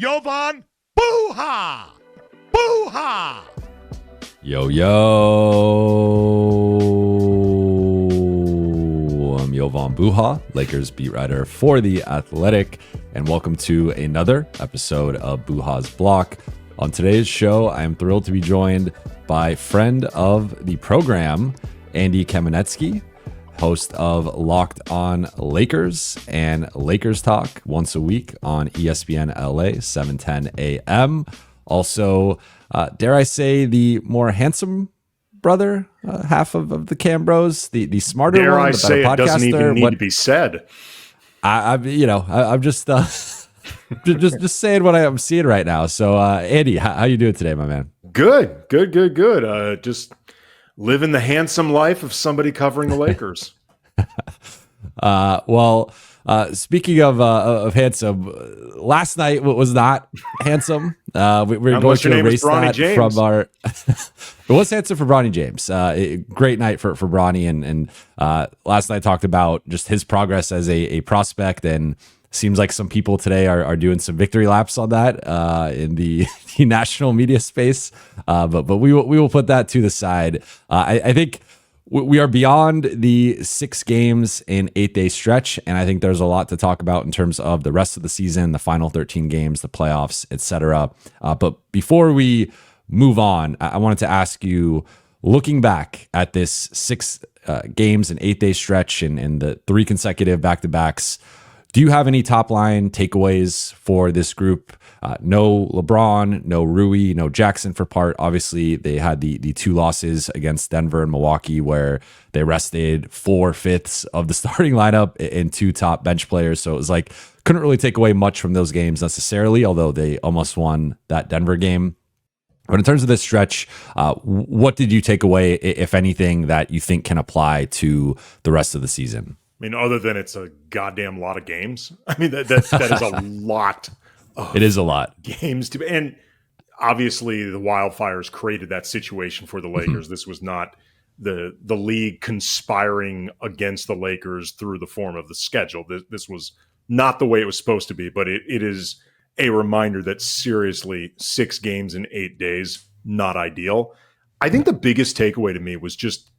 Jovan Buha! Buha! Yo, I'm Jovan Buha, Lakers beat writer for The Athletic, and welcome to another episode of Buha's Block. On today's show, I am thrilled to be joined by friend of the program, Andy Kamenetzky, host of Locked On Lakers and Lakers Talk once a week on ESPN LA, 7:10 a.m. Also, dare I say, the more handsome brother, half of the Cambros, the smarter dare one, I the say better it doesn't even need podcaster. to be said. I'm just just saying what I'm seeing right now. So, Andy, how you doing today, my man? Good. Just living the handsome life of somebody covering the Lakers. Speaking of handsome, last night was not handsome. We were going to erase that from our. It was handsome for Bronny James. Great night for Bronny, and last night talked about just his progress as a prospect, and seems like some people today are doing some victory laps on that in the national media space. But we will put that to the side. I think we are beyond the 6 games in 8-day stretch, and I think there's a lot to talk about in terms of the rest of the season, the final 13 games, the playoffs, etc. But before we move on, I wanted to ask you, looking back at this 6 games and 8-day stretch and the 3 consecutive back-to-backs, do you have any top-line takeaways for this group? No LeBron, no Rui, no Jackson for part. Obviously, they had the 2 losses against Denver and Milwaukee where they rested 4/5 of the starting lineup and 2 top bench players. So it was like, couldn't really take away much from those games necessarily, although they almost won that Denver game. But in terms of this stretch, what did you take away, if anything, that you think can apply to the rest of the season? I mean, other than it's a goddamn lot of games. I mean, that is a lot. It is a lot games to, and obviously the wildfires created that situation for the Lakers. This was not the league conspiring against the Lakers through the form of the schedule. This was not the way it was supposed to be, but it is a reminder that seriously 6 games in 8 days, not ideal. I think the biggest takeaway to me was just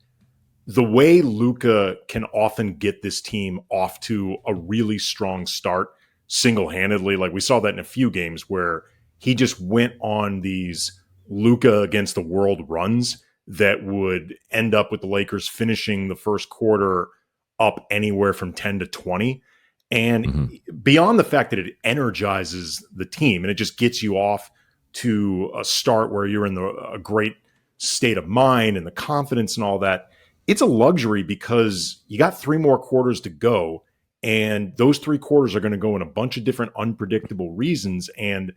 the way Luka can often get this team off to a really strong start single-handedly. Like we saw that in a few games where he just went on these Luka against the world runs that would end up with the Lakers finishing the first quarter up anywhere from 10 to 20. And beyond the fact that it energizes the team and it just gets you off to a start where you're in a great state of mind and the confidence and all that, it's a luxury because you got 3 more quarters to go, and those 3 quarters are going to go in a bunch of different unpredictable reasons. And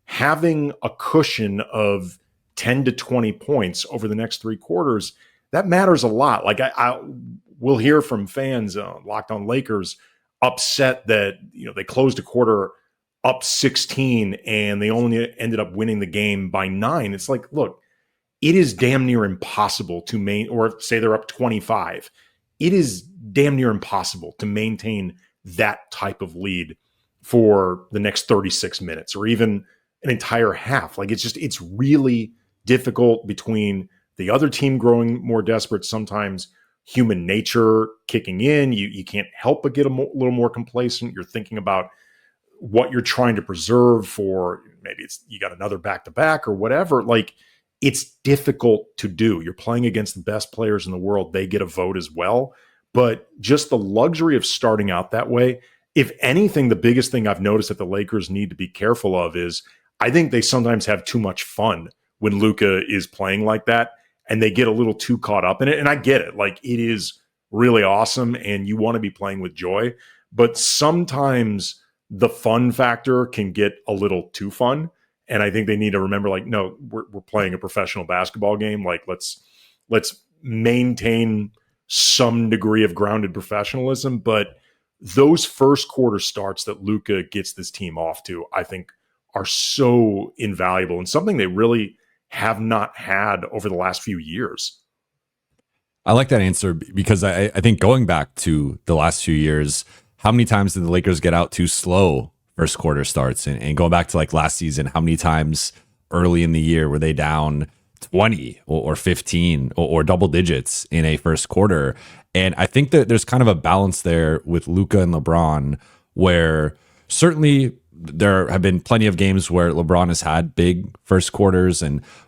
having a cushion of 10 to 20 points over the next 3 quarters, that matters a lot. Like I will hear from fans, Locked On Lakers, upset that they closed a quarter up 16 and they only ended up winning the game by 9. It's like, look, it is damn near impossible to or say they're up 25. It is damn near impossible to maintain that type of lead for the next 36 minutes or even an entire half. Like it's really difficult between the other team growing more desperate, sometimes human nature kicking in. You can't help but get a little more complacent. You're thinking about what you're trying to preserve for, maybe it's you got another back-to-back or whatever. Like, it's difficult to do. You're playing against the best players in the world. They get a vote as well. But just the luxury of starting out that way, if anything, the biggest thing I've noticed that the Lakers need to be careful of is I think they sometimes have too much fun when Luka is playing like that, and they get a little too caught up in it. And I get it. Like, it is really awesome, and you want to be playing with joy. But sometimes the fun factor can get a little too fun. And I think they need to remember, like, no, we're playing a professional basketball game. Like, let's maintain some degree of grounded professionalism. But those first quarter starts that Luka gets this team off to, I think, are so invaluable and something they really have not had over the last few years. I like that answer because I think going back to the last few years, how many times did the Lakers get out too slow first quarter starts. And going back to like last season, how many times early in the year were they down 20 or 15 or double digits in a first quarter? And I think that there's kind of a balance there with Luka and LeBron, where certainly there have been plenty of games where LeBron has had big first quarters,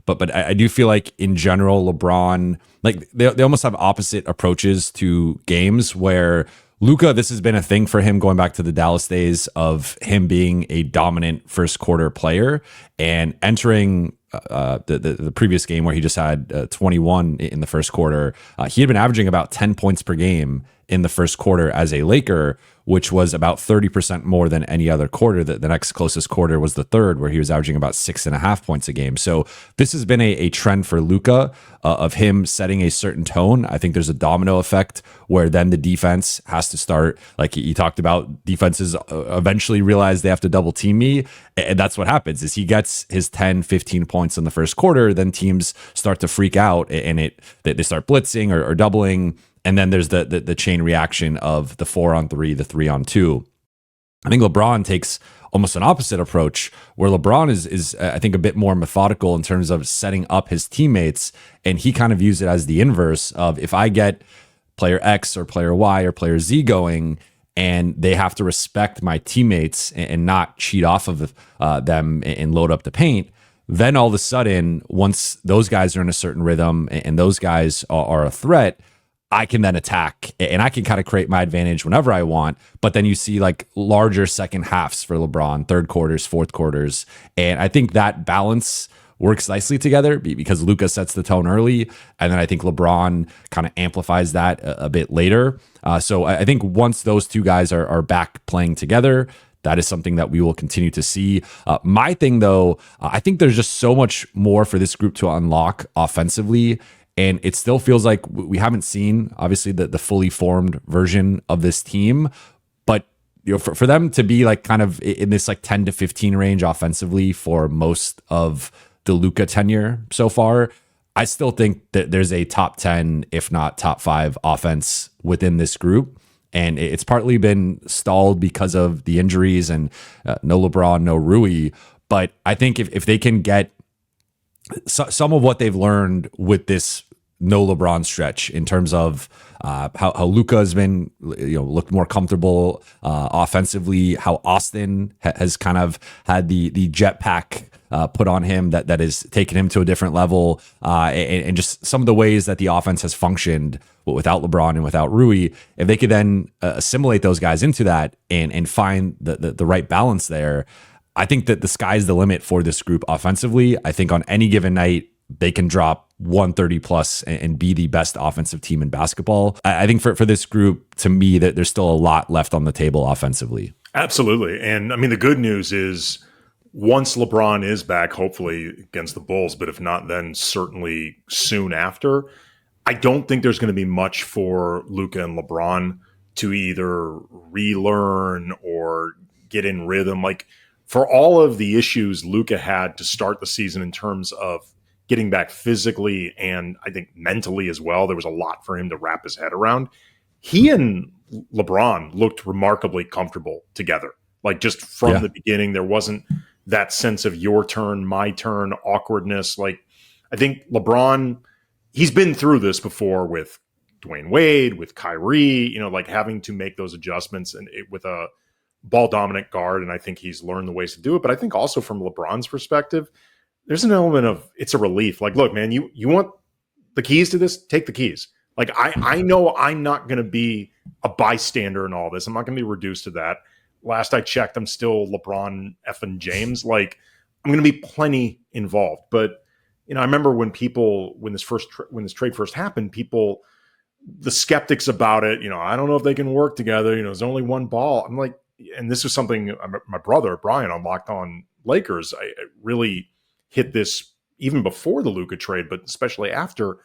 but I do feel like in general LeBron, like they almost have opposite approaches to games, where Luka, this has been a thing for him going back to the Dallas days of him being a dominant first quarter player, and entering the previous game where he just had 21 in the first quarter. He had been averaging about 10 points per game in the first quarter as a Laker, which was about 30% more than any other quarter. The next closest quarter was the third, where he was averaging about 6.5 points a game. So this has been a trend for Luka of him setting a certain tone. I think there's a domino effect where then the defense has to start, like you talked about, defenses eventually realize they have to double team me. And that's what happens is he gets his 10, 15 points in the first quarter. Then teams start to freak out and they start blitzing or doubling. And then there's the chain reaction of the 4-on-3, the 3-on-2. I think LeBron takes almost an opposite approach, where LeBron is I think a bit more methodical in terms of setting up his teammates, and he kind of views it as the inverse of, if I get player X or player Y or player Z going, and they have to respect my teammates and not cheat off of them and load up the paint, then all of a sudden, once those guys are in a certain rhythm and those guys are a threat, I can then attack and I can kind of create my advantage whenever I want. But then you see like larger second halves for LeBron, third quarters, fourth quarters. And I think that balance works nicely together because Luka sets the tone early. And then I think LeBron kind of amplifies that a bit later. So I think once those two guys are back playing together, that is something that we will continue to see. My thing, though, I think there's just so much more for this group to unlock offensively. And it still feels like we haven't seen, obviously, the fully formed version of this team. But for them to be like kind of in this like 10 to 15 range offensively for most of the Luka tenure so far, I still think that there's a top 10, if not top 5 offense within this group. And it's partly been stalled because of the injuries and no LeBron, no Rui. But I think if they can get some of what they've learned with this no LeBron stretch in terms of how Luka has been, looked more comfortable offensively, how Austin has kind of had the jetpack put on him that has taken him to a different level, and just some of the ways that the offense has functioned without LeBron and without Rui. If they could then assimilate those guys into that and find the right balance there, I think that the sky's the limit for this group offensively. I think on any given night, they can drop 130 plus and be the best offensive team in basketball. I think for this group, to me, that there's still a lot left on the table offensively. Absolutely. And I mean, the good news is once LeBron is back, hopefully against the Bulls, but if not, then certainly soon after, I don't think there's going to be much for Luka and LeBron to either relearn or get in rhythm. Like, for all of the issues Luka had to start the season in terms of getting back physically and I think mentally as well, there was a lot for him to wrap his head around. He and LeBron looked remarkably comfortable together. Like, just from the beginning, there wasn't that sense of your turn, my turn, awkwardness. Like, I think LeBron, he's been through this before with Dwayne Wade, with Kyrie, like having to make those adjustments and with a ball dominant guard. And I think he's learned the ways to do it. But I think also from LeBron's perspective, there's an element of it's a relief. Like, look, man, you want the keys to this? Take the keys. Like, I know I'm not going to be a bystander in all this. I'm not going to be reduced to that. Last I checked, I'm still LeBron effing James. Like, I'm going to be plenty involved. But, I remember when this trade first happened, the skeptics about it, I don't know if they can work together. There's only one ball. I'm like, and this was something my brother, Brian, on Locked On Lakers, I really hit this even before the Luka trade, but especially after.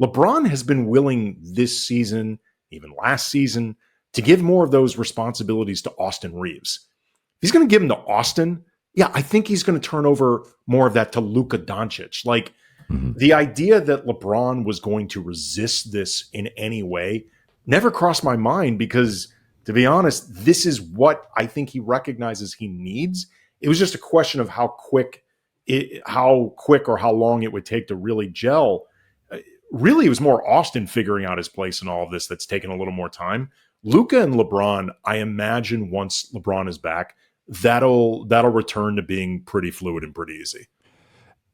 LeBron has been willing this season, even last season, to give more of those responsibilities to Austin Reeves. If he's going to give them to Austin, I think he's going to turn over more of that to Luka Doncic. Like, the idea that LeBron was going to resist this in any way never crossed my mind, because to be honest, this is what I think he recognizes he needs. It was just a question of how quick or how long it would take to really gel. Really, it was more Austin figuring out his place in all of this that's taken a little more time. Luka and LeBron, I imagine once LeBron is back, that'll return to being pretty fluid and pretty easy.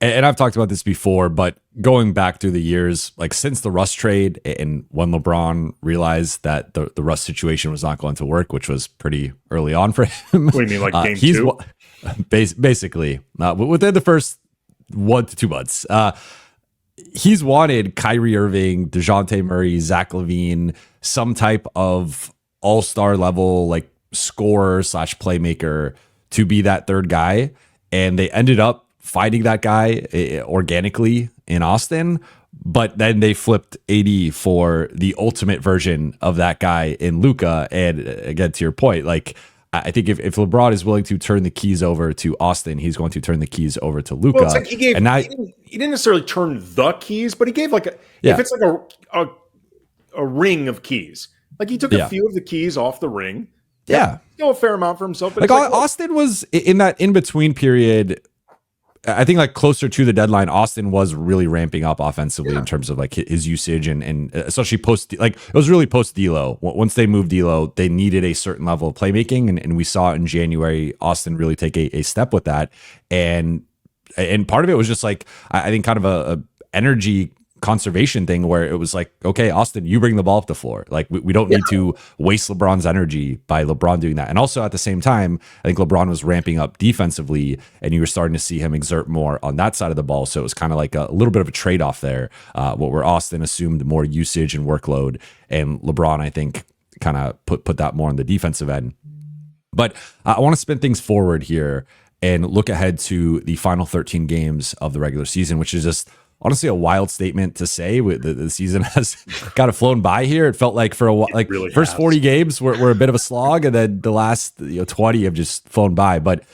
And I've talked about this before, but going back through the years, like since the Russ trade and when LeBron realized that the Russ situation was not going to work, which was pretty early on for him. What do you mean, like game two? Basically, within the first 1 to 2 months. He's wanted Kyrie Irving, DeJounte Murray, Zach LaVine, some type of all-star level like scorer / playmaker to be that third guy. And they ended up finding that guy organically in Austin, but then they flipped AD for the ultimate version of that guy in Luka. And again, to your point, like I think if LeBron is willing to turn the keys over to Austin, he's going to turn the keys over to Luka. Well, it's like he didn't necessarily turn the keys, but he gave if it's like a ring of keys, like he took a few of the keys off the ring. Yeah. Still a fair amount for himself. But like Austin was in that in-between period. I think like closer to the deadline, Austin was really ramping up offensively in terms of like his usage and especially like it was really post D'Lo. Once they moved D'Lo, they needed a certain level of playmaking, and we saw in January Austin really take a step with that. And part of it was just like I think kind of a energy conservation thing where it was like, okay, Austin, you bring the ball up the floor. Like we don't need to waste LeBron's energy by LeBron doing that. And also at the same time, I think LeBron was ramping up defensively and you were starting to see him exert more on that side of the ball. So it was kind of like a little bit of a trade-off there, where Austin assumed more usage and workload, and LeBron, I think, kind of put that more on the defensive end. But I want to spin things forward here and look ahead to the final 13 games of the regular season, which is just honestly a wild statement to say. The season has kind of flown by here. It felt like for a while, like really first 40 games were a bit of a slog, and then the last 20 have just flown by. But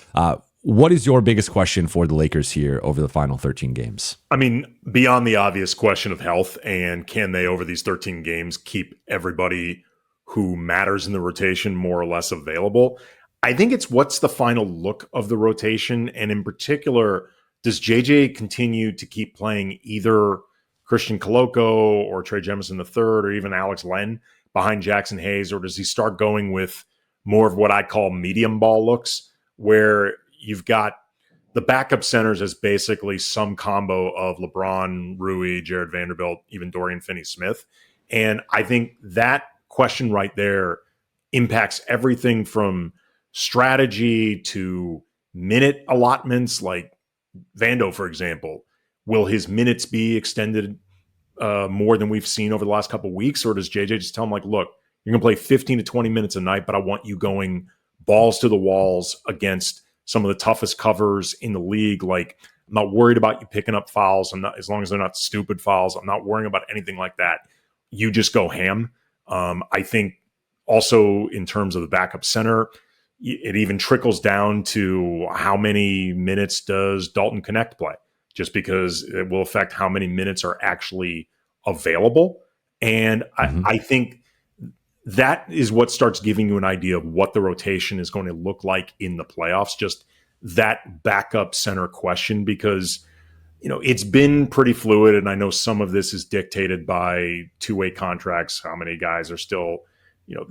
what is your biggest question for the Lakers here over the final 13 games? I mean, beyond the obvious question of health, and can they over these 13 games keep everybody who matters in the rotation more or less available? I think it's what's the final look of the rotation, and in particular, does JJ continue to keep playing either Christian Koloko or Trey Jemison III or even Alex Len behind Jackson Hayes, or does he start going with more of what I call medium ball looks, where you've got the backup centers as basically some combo of LeBron, Rui, Jared Vanderbilt, even Dorian Finney-Smith? And I think that question right there impacts everything from strategy to minute allotments. Like Vando, for example, will his minutes be extended more than we've seen over the last couple of weeks? Or does JJ just tell him, like, look, you're going to play 15 to 20 minutes a night, but I want you going balls to the walls against some of the toughest covers in the league. Like, I'm not worried about you picking up fouls. I'm not, as long as they're not stupid fouls. I'm not worrying about anything like that. You just go ham. I think also in terms of the backup center, it even trickles down to how many minutes does Dalton Connect play, just because it will affect how many minutes are actually available. And I think that is what starts giving you an idea of what the rotation is going to look like in the playoffs, just that backup center question, because it's been pretty fluid. And I know some of this is dictated by two-way contracts, how many guys are still,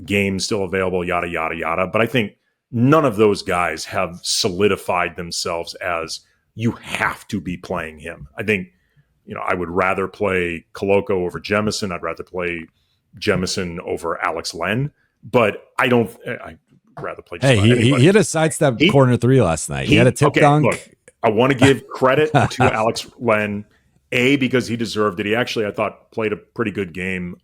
games still available, yada, yada, yada. But I think none of those guys have solidified themselves as you have to be playing him. I think, I would rather play Koloko over Jemison. I'd rather play Jemison over Alex Len, but I'd rather play. Hey, he hit a sidestep corner three last night. He had a tip dunk. Look, I want to give credit to Alex Len, because he deserved it. He actually, I thought, played a pretty good game.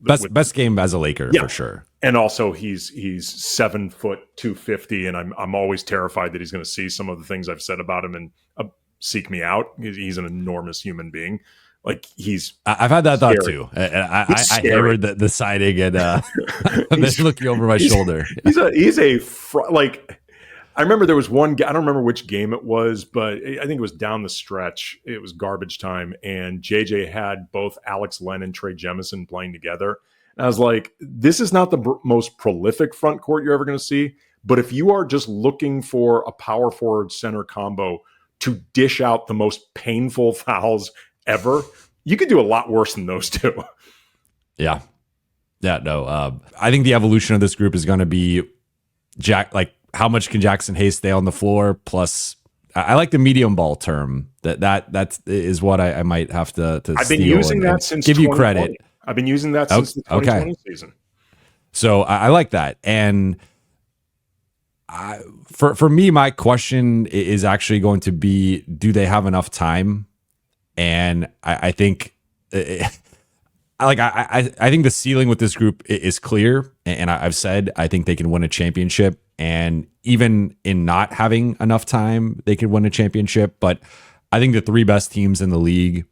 Best game as a Laker, for sure. And also he's 7 foot 250, and I'm always terrified that he's going to see some of the things I've said about him and seek me out. He's an enormous human being. Like I've had that thought too. I hammered the siding and then looking over my shoulder. I remember there was one. I don't remember which game it was, but I think it was down the stretch. It was garbage time, and JJ had both Alex Len and Trey Jemison playing together. And I was like, this is not the most prolific front court you're ever going to see. But if you are just looking for a power forward center combo to dish out the most painful fouls ever, you could do a lot worse than those two. Yeah. Yeah, no. I think the evolution of this group is going to be how much can Jackson Hayes stay on the floor? Plus, I like the medium ball term. That is what I might have to I've been using that since give you credit. I've been using that since the 2020 season. So I like that. And for me, my question is actually going to be, do they have enough time? And I think I think the ceiling with this group is clear. And I've said, I think they can win a championship. And even in not having enough time, they could win a championship. But I think the three best teams in the league,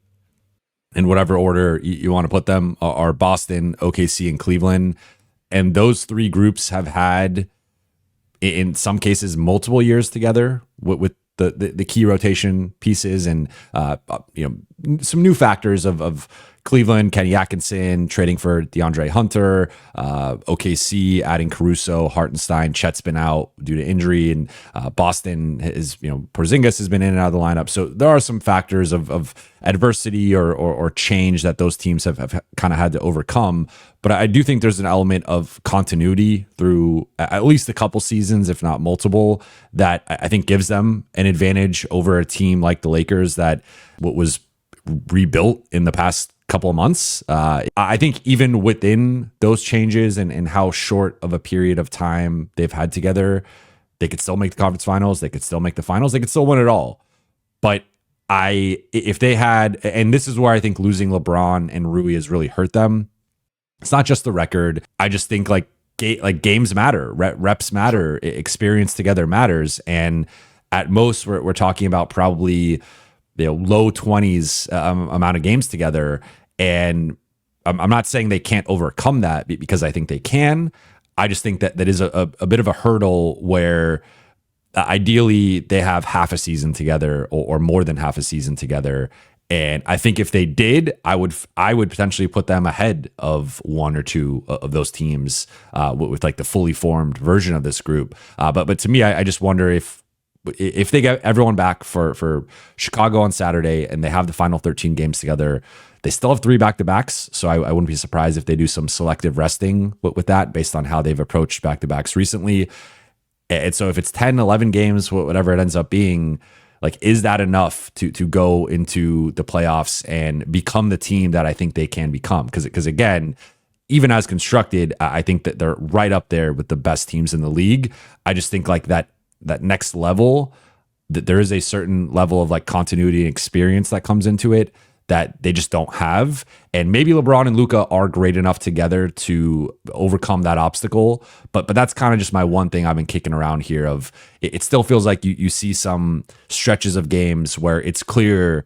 in whatever order you want to put them, are Boston, OKC, and Cleveland. And those three groups have had, in some cases, multiple years together with the key rotation pieces, and some new factors of Cleveland, Kenny Atkinson trading for DeAndre Hunter, OKC adding Caruso, Hartenstein, Chet's been out due to injury, and Boston is, Porzingis has been in and out of the lineup. So there are some factors of adversity or change that those teams have kind of had to overcome. But I do think there's an element of continuity through at least a couple seasons, if not multiple, that I think gives them an advantage over a team like the Lakers that was rebuilt in the past couple of months. I think even within those changes and how short of a period of time they've had together, they could still make the conference finals. They could still make the finals. They could still win it all. But if they had, and this is where I think losing LeBron and Rui has really hurt them. It's not just the record. I just think games matter, reps matter, experience together matters. And at most we're talking about probably low 20s amount of games together. And I'm not saying they can't overcome that, because I think they can. I just think that is a bit of a hurdle where ideally they have half a season together or more than half a season together. And I think if they did, I would potentially put them ahead of one or two of those teams with like the fully formed version of this group. But to me, I just wonder if they get everyone back for Chicago on Saturday and they have the final 13 games together, they still have 3 back-to-backs. So I wouldn't be surprised if they do some selective resting with that based on how they've approached back-to-backs recently. And so if it's 10, 11 games, whatever it ends up being, like, is that enough to go into the playoffs and become the team that I think they can become? Because again, even as constructed, I think that they're right up there with the best teams in the league. I just think like that next level, that there is a certain level of like continuity and experience that comes into it that they just don't have. And maybe LeBron and Luka are great enough together to overcome that obstacle. But that's kind of just my one thing I've been kicking around here of it still feels like you see some stretches of games where it's clear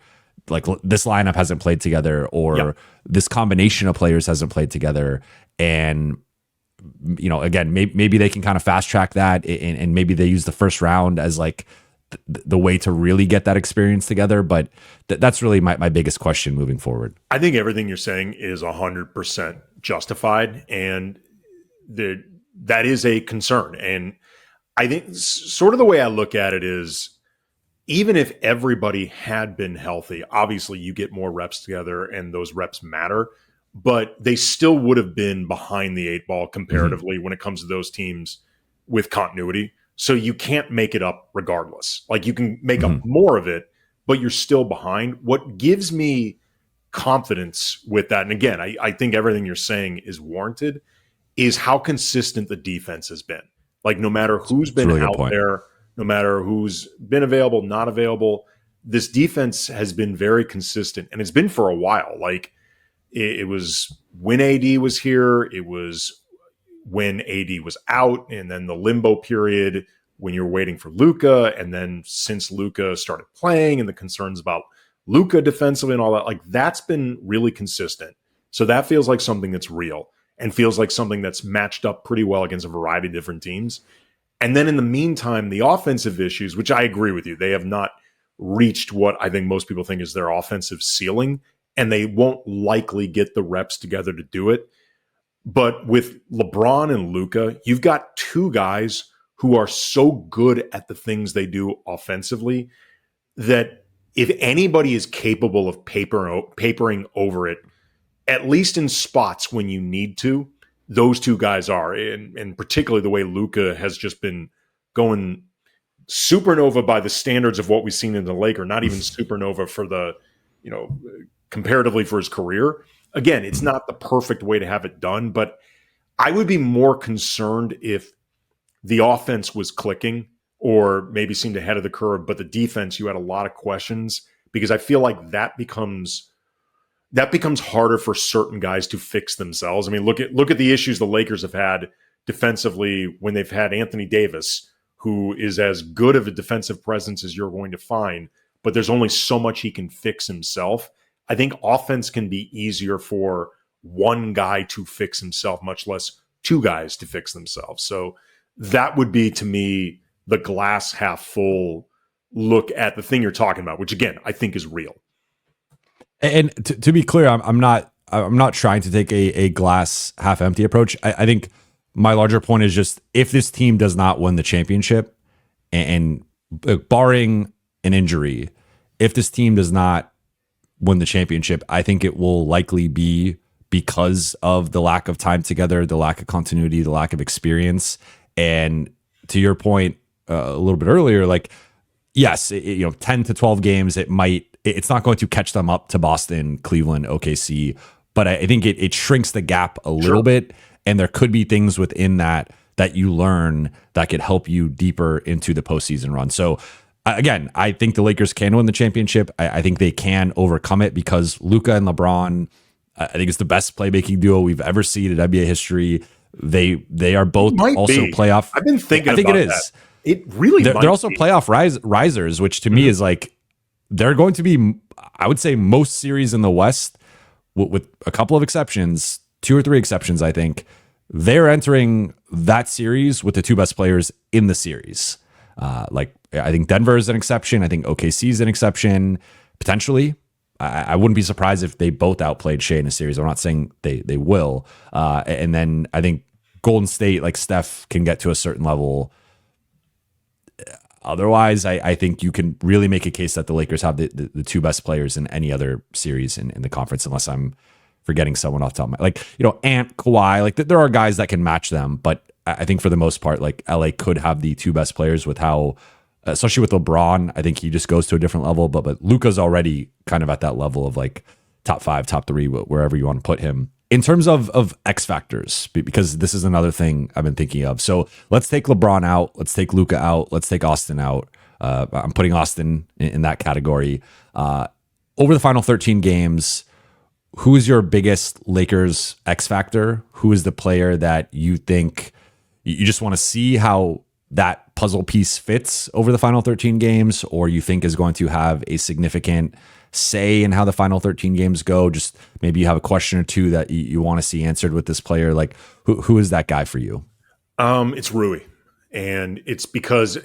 like this lineup hasn't played together or this combination of players hasn't played together. And again, maybe they can kind of fast track that and maybe they use the first round as like the way to really get that experience together. But that's really my biggest question moving forward. I think everything you're saying is 100% justified. And that is a concern. And I think sort of the way I look at it is, even if everybody had been healthy, obviously you get more reps together and those reps matter, but they still would have been behind the 8 ball comparatively when it comes to those teams with continuity. So you can't make it up regardless. Like you can make up more of it, but you're still behind. What gives me confidence with that, and again, I think everything you're saying is warranted, is how consistent the defense has been. Like no matter who's been really out there, no matter who's been available, not available, this defense has been very consistent, and it's been for a while. Like it was when AD was here, it was when AD was out, and then the limbo period when you're waiting for Luka, and then since Luka started playing and the concerns about Luka defensively and all that, like that's been really consistent. So that feels like something that's real and feels like something that's matched up pretty well against a variety of different teams. And then in the meantime, the offensive issues, which I agree with you, they have not reached what I think most people think is their offensive ceiling, and they won't likely get the reps together to do it. But with LeBron and Luka, you've got two guys who are so good at the things they do offensively that if anybody is capable of papering over it, at least in spots when you need to, those two guys are. And particularly the way Luka has just been going supernova by the standards of what we've seen in the Lakers, not even supernova for the, comparatively for his career. Again, it's not the perfect way to have it done, but I would be more concerned if the offense was clicking or maybe seemed ahead of the curve, but the defense, you had a lot of questions, because I feel like that becomes harder for certain guys to fix themselves. I mean, look at the issues the Lakers have had defensively when they've had Anthony Davis, who is as good of a defensive presence as you're going to find, but there's only so much he can fix himself. I think offense can be easier for one guy to fix himself, much less two guys to fix themselves. So that would be, to me, the glass half full look at the thing you're talking about, which again, I think is real. And to be clear, I'm not trying to take a glass half empty approach. I think my larger point is just, if this team does not win the championship, and barring an injury, if this team does not win the championship, I think it will likely be because of the lack of time together, the lack of continuity, the lack of experience. And to your point a little bit earlier, like, yes, 10 to 12 games, it's not going to catch them up to Boston, Cleveland, OKC, but I think it shrinks the gap a little bit. And there could be things within that you learn that could help you deeper into the postseason run. So again, I think the Lakers can win the championship. I think they can overcome it because Luka and LeBron, I think it's the best playmaking duo we've ever seen in NBA history. They are both also playoff. I've been thinking. I think it is. That. It really. They're also playoff risers, which to me is like, they're going to be, I would say, most series in the West, with a couple of exceptions, 2 or 3 exceptions. I think they're entering that series with the 2 best players in the series. I think Denver is an exception. I think OKC is an exception, potentially. I wouldn't be surprised if they both outplayed Shea in a series. I'm not saying they will. And then I think Golden State, like Steph, can get to a certain level. Otherwise, I think you can really make a case that the Lakers have the 2 best players in any other series in the conference, unless I'm forgetting someone off the top of my, Ant, Kawhi, like there are guys that can match them, but I think for the most part, like LA could have the 2 best players with how, especially with LeBron, I think he just goes to a different level, but Luka's already kind of at that level of like top 5, top 3, wherever you want to put him. In terms of X factors, because this is another thing I've been thinking of. So let's take LeBron out. Let's take Luka out. Let's take Austin out. I'm putting Austin in that category. Over the final 13 games, who is your biggest Lakers X factor? Who is the player that you think you just want to see how that puzzle piece fits over the final 13 games, or you think is going to have a significant say in how the final 13 games go? Just maybe you have a question or two that you want to see answered with this player. Like who is that guy for you? It's Rui. And it's because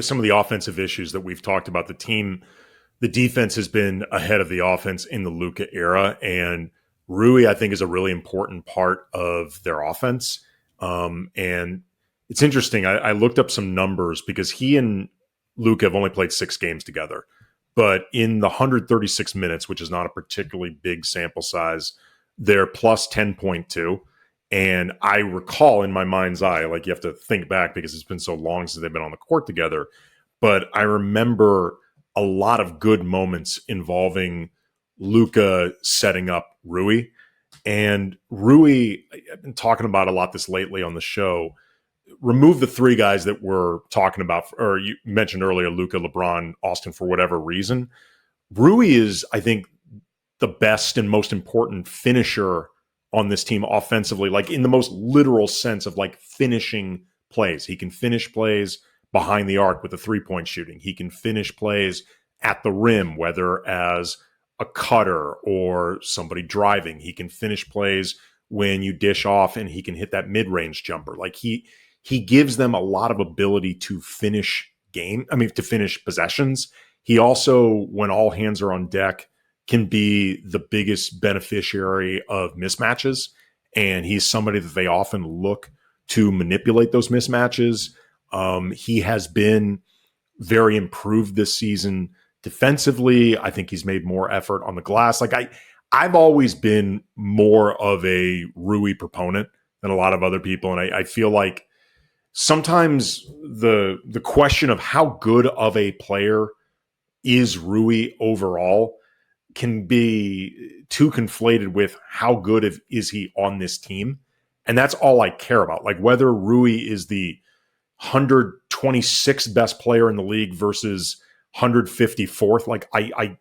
some of the offensive issues that we've talked about, the defense has been ahead of the offense in the Luka era. And Rui, I think, is a really important part of their offense. And it's interesting. I looked up some numbers because he and Luka have only played 6 games together. But in the 136 minutes, which is not a particularly big sample size, they're plus 10.2. And I recall in my mind's eye, like you have to think back because it's been so long since they've been on the court together. But I remember a lot of good moments involving Luka setting up Rui. And Rui, I've been talking about a lot this lately on the show. Remove the 3 guys that we're talking about, or you mentioned earlier, Luka, LeBron, Austin, for whatever reason. Rui is, I think, the best and most important finisher on this team offensively, like in the most literal sense of like finishing plays. He can finish plays behind the arc with a 3-point shooting. He can finish plays at the rim, whether as a cutter or somebody driving. He can finish plays when you dish off, and he can hit that mid-range jumper. Like he gives them a lot of ability to finish to finish possessions. He also, when all hands are on deck, can be the biggest beneficiary of mismatches. and he's somebody that they often look to manipulate those mismatches. He has been very improved this season defensively. I think he's made more effort on the glass. Like I've always been more of a Rui proponent than a lot of other people, and I feel like sometimes the question of how good of a player is Rui overall can be too conflated with how good is he on this team. And that's all I care about. Like whether Rui is the 126th best player in the league versus 154th. Like I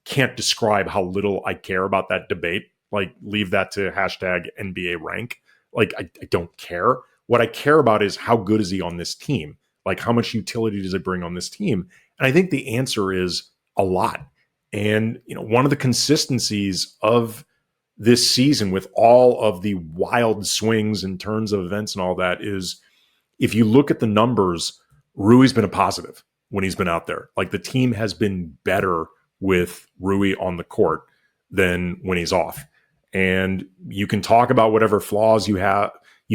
can't describe how little I care about that debate. Like leave that to hashtag NBA rank. Like I don't care. What I care about is how good is he on this team? Like how much utility does it bring on this team? And I think the answer is a lot. And, one of the consistencies of this season with all of the wild swings and turns of events and all that is if you look at the numbers, Rui's been a positive when he's been out there. Like the team has been better with Rui on the court than when he's off. And you can talk about whatever flaws you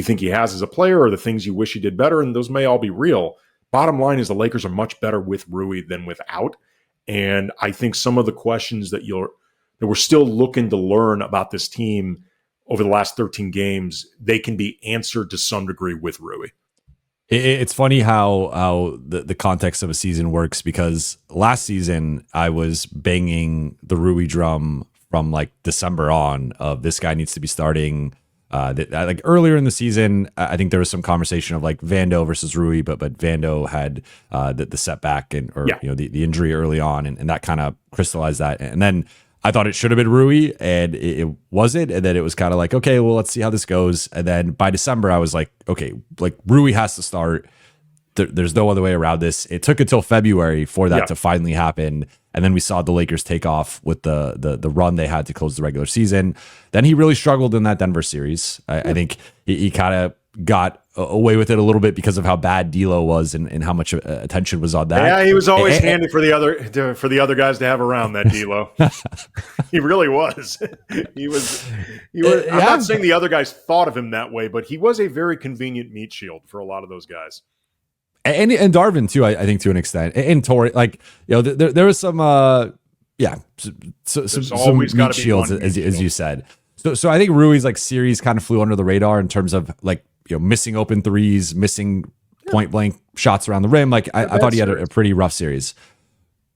think he has as a player or the things you wish he did better, and those may all be real. Bottom line is the Lakers are much better with Rui than without. And I think some of the questions that we're still looking to learn about this team over the last 13 games, they can be answered to some degree with Rui. It's funny how the context of a season works, because last season I was banging the Rui drum from like December on of this guy needs to be starting. Like earlier in the season, I think there was some conversation of like Vando versus Rui, but Vando had the setback the injury early on, and that kind of crystallized that. And then I thought it should have been Rui, and it wasn't. And then it was kind of like, okay, well, let's see how this goes. And then by December, I was like, okay, like Rui has to start. There's no other way around this. It took until February for that to finally happen. And then we saw the Lakers take off with the run they had to close the regular season. Then he really struggled in that Denver series. I think he kind of got away with it a little bit because of how bad D'Lo was and how much attention was on that. Yeah, he was always handy for the other guys to have around that D'Lo. He really was. He was. I'm not saying the other guys thought of him that way, but he was a very convenient meat shield for a lot of those guys. And Darvin too, I think to an extent, and Torrey, like there was some some meat shields as you said. So I think Rui's like series kind of flew under the radar in terms of like missing open threes, missing point blank shots around the rim. Like I thought he had a pretty rough series.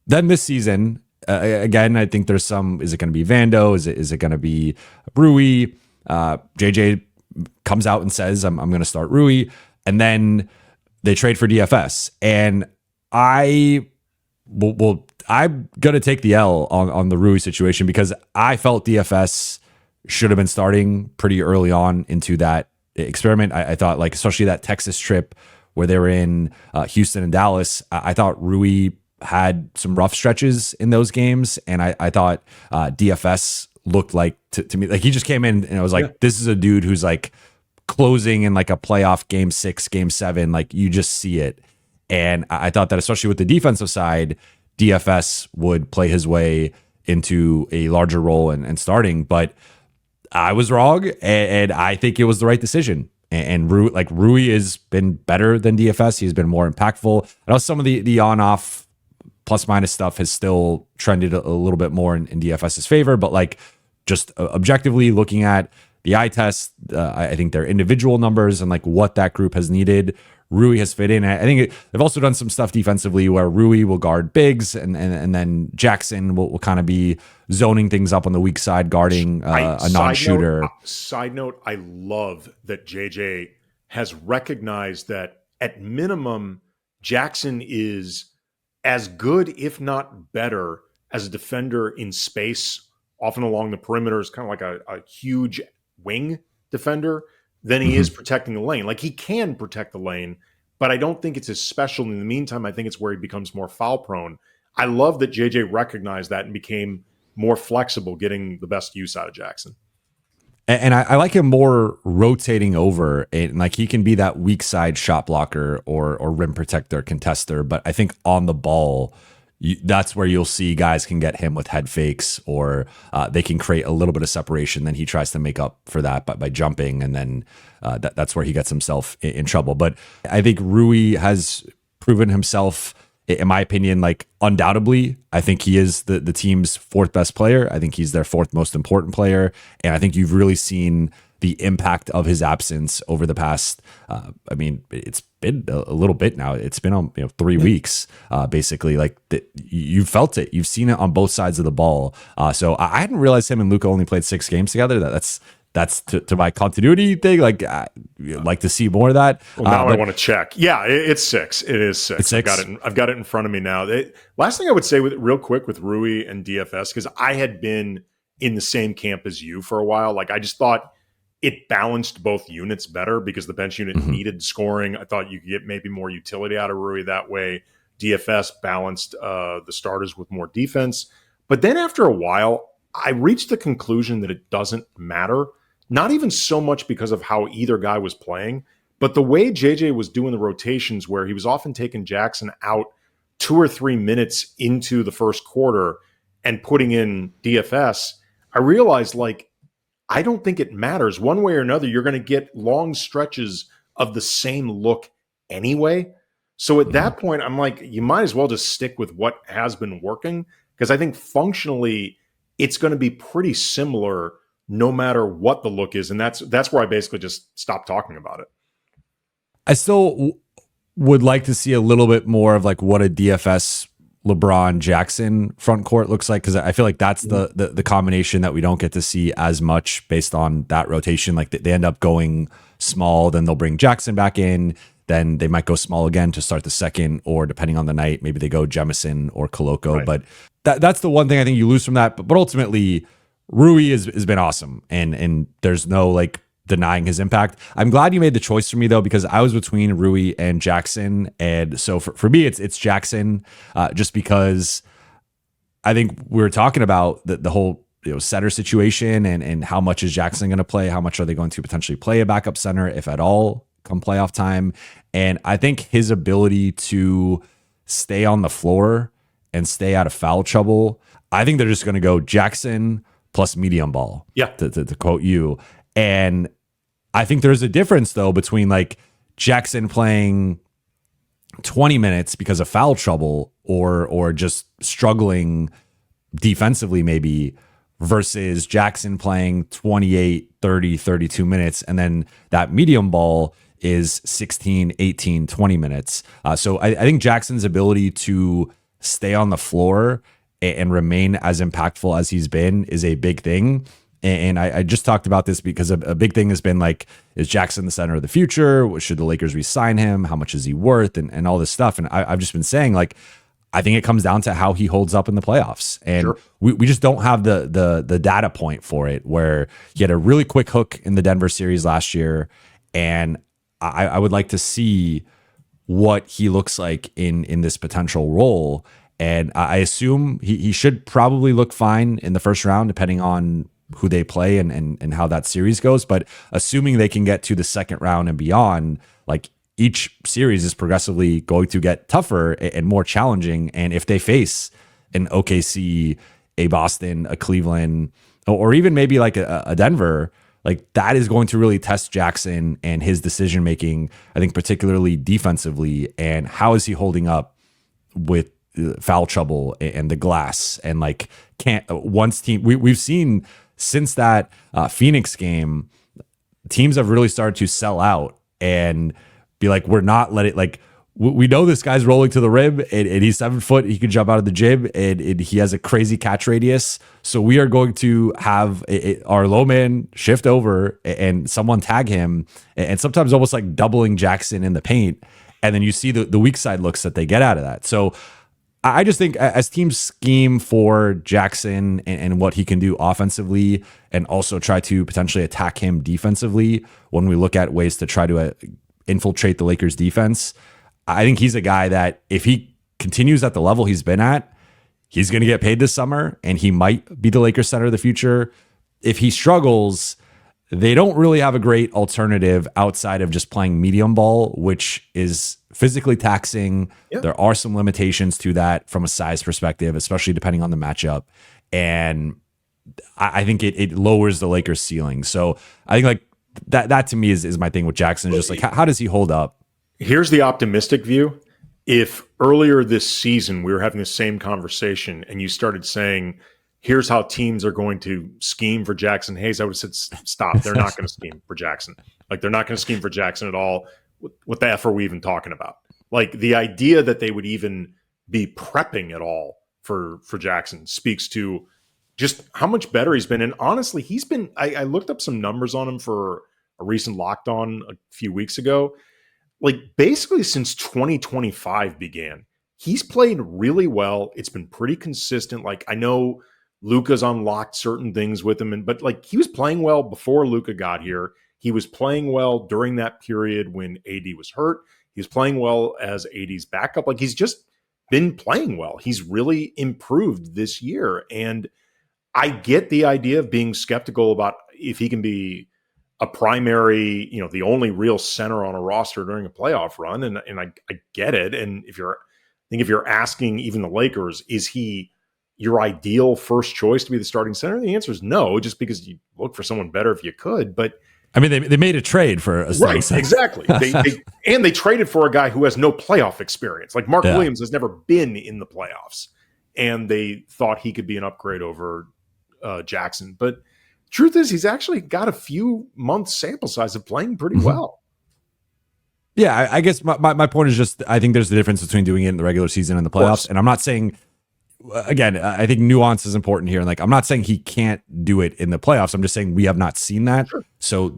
Then this season, again, I think there's some. Is it going to be Vando? Is it going to be Rui? JJ comes out and says, "I'm going to start Rui," and then they trade for DFS, and I'm gonna take the L on the Rui situation because I felt DFS should have been starting pretty early on into that experiment. I thought, like, especially that Texas trip where they were in Houston and Dallas, I thought Rui had some rough stretches in those games, and I thought DFS looked like to me like he just came in and I was like, this is a dude who's like closing in like a playoff game 6, game 7, like you just see it. And I thought that especially with the defensive side, DFS would play his way into a larger role and starting, but I was wrong. And I think it was the right decision. And Rui has been better than DFS. He's been more impactful. I know some of the on-off plus-minus stuff has still trended a little bit more in DFS's favor, but like just objectively looking at the eye test, I think their individual numbers and like what that group has needed, Rui has fit in. I think they've also done some stuff defensively where Rui will guard bigs and then Jackson will kind of be zoning things up on the weak side, guarding a non-shooter. Side note, I love that JJ has recognized that at minimum, Jackson is as good, if not better, as a defender in space, often along the perimeter, is kind of like a huge wing defender than he is protecting the lane. Like he can protect the lane, but I don't think it's as special. In the meantime, I think it's where he becomes more foul prone. I love that JJ recognized that and became more flexible, getting the best use out of Jackson. And I like him more rotating over, and like he can be that weak side shot blocker or rim protector, contester. But I think on the ball, that's where you'll see guys can get him with head fakes, or they can create a little bit of separation. Then he tries to make up for that by jumping, and then that's where he gets himself in trouble. But I think Rui has proven himself, in my opinion, like undoubtedly. I think he is the team's fourth best player. I think he's their fourth most important player. And I think you've really seen the impact of his absence over the past, it's been a little bit now. It's been 3 weeks, basically. Like you've felt it. You've seen it on both sides of the ball. So I hadn't realized him and Luka only played 6 games together. That's to my continuity thing. Like, I'd like to see more of that. Well, now I want to check. Yeah, it's 6. It is 6. It's 6. I've got it in front of me now. Last thing I would say real quick with Rui and DFS, because I had been in the same camp as you for a while. Like, I just thought it balanced both units better because the bench unit needed scoring. I thought you could get maybe more utility out of Rui that way. DFS balanced the starters with more defense. But then after a while, I reached the conclusion that it doesn't matter. Not even so much because of how either guy was playing, but the way JJ was doing the rotations, where he was often taking Jackson out 2 or 3 minutes into the first quarter and putting in DFS. I realized, like, I don't think it matters. One way or another, you're going to get long stretches of the same look anyway. So at that point, I'm like, you might as well just stick with what has been working, because I think functionally it's going to be pretty similar no matter what the look is. And that's where I basically just stopped talking about it. I still would like to see a little bit more of like what a DFS LeBron Jackson front court looks like, because I feel like that's the combination that we don't get to see as much based on that rotation. Like they end up going small, then they'll bring Jackson back in, then they might go small again to start the second, or depending on the night, maybe they go Jemison or Koloko. Right. But that's the one thing I think you lose from that. But ultimately, Rui has been awesome, and there's no like denying his impact. I'm glad you made the choice for me though, because I was between Rui and Jackson, and so for me it's Jackson, just because I think we were talking about the whole center situation and how much is Jackson going to play, how much are they going to potentially play a backup center, if at all, come playoff time. And I think his ability to stay on the floor and stay out of foul trouble, I think they're just going to go Jackson plus medium ball, to quote you. And I think there's a difference though between like Jackson playing 20 minutes because of foul trouble or just struggling defensively maybe, versus Jackson playing 28, 30, 32 minutes, and then that medium ball is 16, 18, 20 minutes. So I think Jackson's ability to stay on the floor and remain as impactful as he's been is a big thing. And I just talked about this because a big thing has been like, is Jackson the center of the future? Should the Lakers re-sign him? How much is he worth? And all this stuff. And I've just been saying, like, I think it comes down to how he holds up in the playoffs. And we just don't have the data point for it, where he had a really quick hook in the Denver series last year. And I would like to see what he looks like in this potential role. And I assume he should probably look fine in the first round, depending on who they play and how that series goes. But assuming they can get to the second round and beyond, like, each series is progressively going to get tougher and more challenging. And if they face an OKC, a Boston, a Cleveland, or even maybe like a Denver, like, that is going to really test Jackson and his decision making, I think, particularly defensively. And how is he holding up with foul trouble and the glass? And like, we've seen since that Phoenix game, teams have really started to sell out and be like, we're not letting, like, we know this guy's rolling to the rim and he's 7 foot. He can jump out of the gym and he has a crazy catch radius. So we are going to have our low man shift over and someone tag him, and sometimes almost like doubling Jackson in the paint. And then you see the weak side looks that they get out of that. So I just think as teams scheme for Jackson and what he can do offensively, and also try to potentially attack him defensively, when we look at ways to try to infiltrate the Lakers defense, I think he's a guy that if he continues at the level he's been at, he's going to get paid this summer and he might be the Lakers center of the future. If he struggles, they don't really have a great alternative outside of just playing medium ball, which is physically taxing. Yeah. There are some limitations to that from a size perspective, especially depending on the matchup. And I think it lowers the Lakers' ceiling. So I think like that to me is my thing with Jackson. Is just like, how does he hold up? Here's the optimistic view. If earlier this season we were having the same conversation and you started saying, here's how teams are going to scheme for Jackson Hayes, I would have said, stop. They're not going to scheme for Jackson. Like, they're not going to scheme for Jackson at all. What the F are we even talking about? Like, the idea that they would even be prepping at all for Jackson speaks to just how much better he's been. And honestly, he's been, I looked up some numbers on him for a recent Locked On a few weeks ago. Like, basically since 2025 began, he's played really well. It's been pretty consistent. Like, I know Luka's unlocked certain things with him, but like, he was playing well before Luka got here. He was playing well during that period when AD was hurt. He was playing well as AD's backup. Like, he's just been playing well. He's really improved this year. And I get the idea of being skeptical about if he can be a primary, the only real center on a roster during a playoff run. And I get it. And if you're asking even the Lakers, is he your ideal first choice to be the starting center? The answer is no, just because you look for someone better if you could. But I mean, they made a trade for a starting center. Exactly. They traded for a guy who has no playoff experience. Like, Mark Williams has never been in the playoffs, and they thought he could be an upgrade over Jackson. But truth is, he's actually got a few months sample size of playing pretty well. Yeah, I guess my point is just, I think there's the difference between doing it in the regular season and the playoffs. And I'm not saying, again, I think nuance is important here. And like, I'm not saying he can't do it in the playoffs. I'm just saying we have not seen that. Sure. So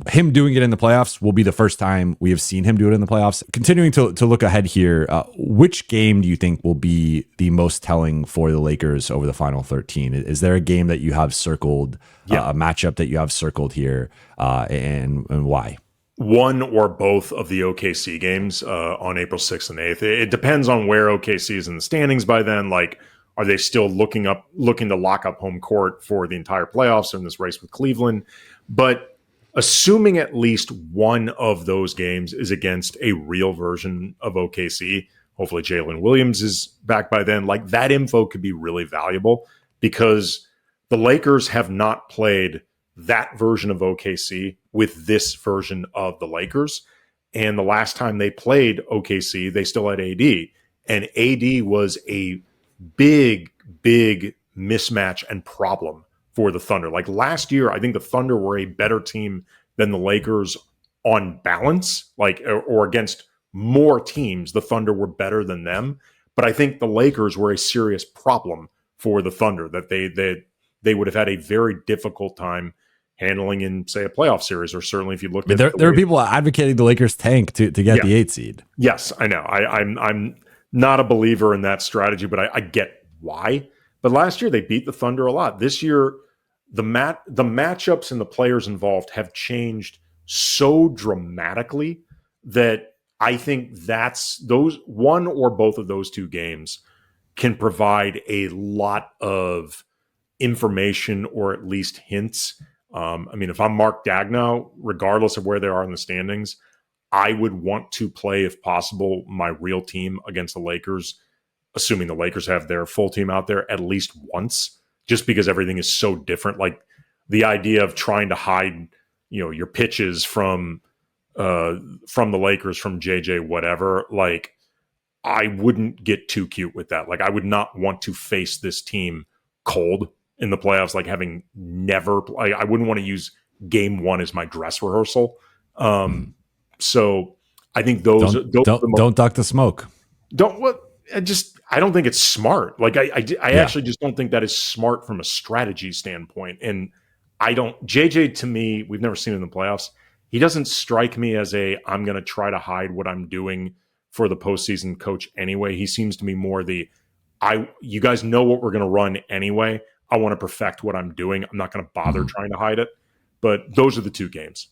him doing it in the playoffs will be the first time we have seen him do it in the playoffs. Continuing to look ahead here, which game do you think will be the most telling for the Lakers over the final 13? Is there a game that you have circled, a matchup that you have circled here, and why? One or both of the OKC games on April 6th and 8th. It depends on where OKC is in the standings by then. Like, are they still looking to lock up home court for the entire playoffs in this race with Cleveland? But assuming at least one of those games is against a real version of OKC, hopefully Jalen Williams is back by then, like, that info could be really valuable, because the Lakers have not played that version of OKC with this version of the Lakers. And the last time they played OKC, they still had AD. And AD was a big mismatch and problem for the Thunder. Like, last year, I think the Thunder were a better team than the Lakers on balance, like, or against more teams, the Thunder were better than them. But I think the Lakers were a serious problem for the Thunder, that they would have had a very difficult time handling in, say, a playoff series, or certainly if you look at there are people advocating the Lakers tank to get the 8 seed. Yes, I know. I'm not a believer in that strategy, but I get why. But last year they beat the Thunder a lot. This year, the matchups and the players involved have changed so dramatically that I think those one or both of those two games can provide a lot of information, or at least hints. I mean, if I'm Mark Daigneault, regardless of where they are in the standings, I would want to play, if possible, my real team against the Lakers, assuming the Lakers have their full team out there, at least once, just because everything is so different. Like, the idea of trying to hide, your pitches from the Lakers, from JJ, whatever, like, I wouldn't get too cute with that. Like, I would not want to face this team cold in the playoffs, like, having never, I wouldn't want to use game one as my dress rehearsal. So I think don't duck the smoke. I don't think it's smart. Like, I actually just don't think that is smart from a strategy standpoint. And JJ, to me, we've never seen it in the playoffs. He doesn't strike me as I'm going to try to hide what I'm doing for the postseason coach anyway. He seems to me more you guys know what we're going to run anyway. I want to perfect what I'm doing. I'm not going to bother trying to hide it. But those are the two games.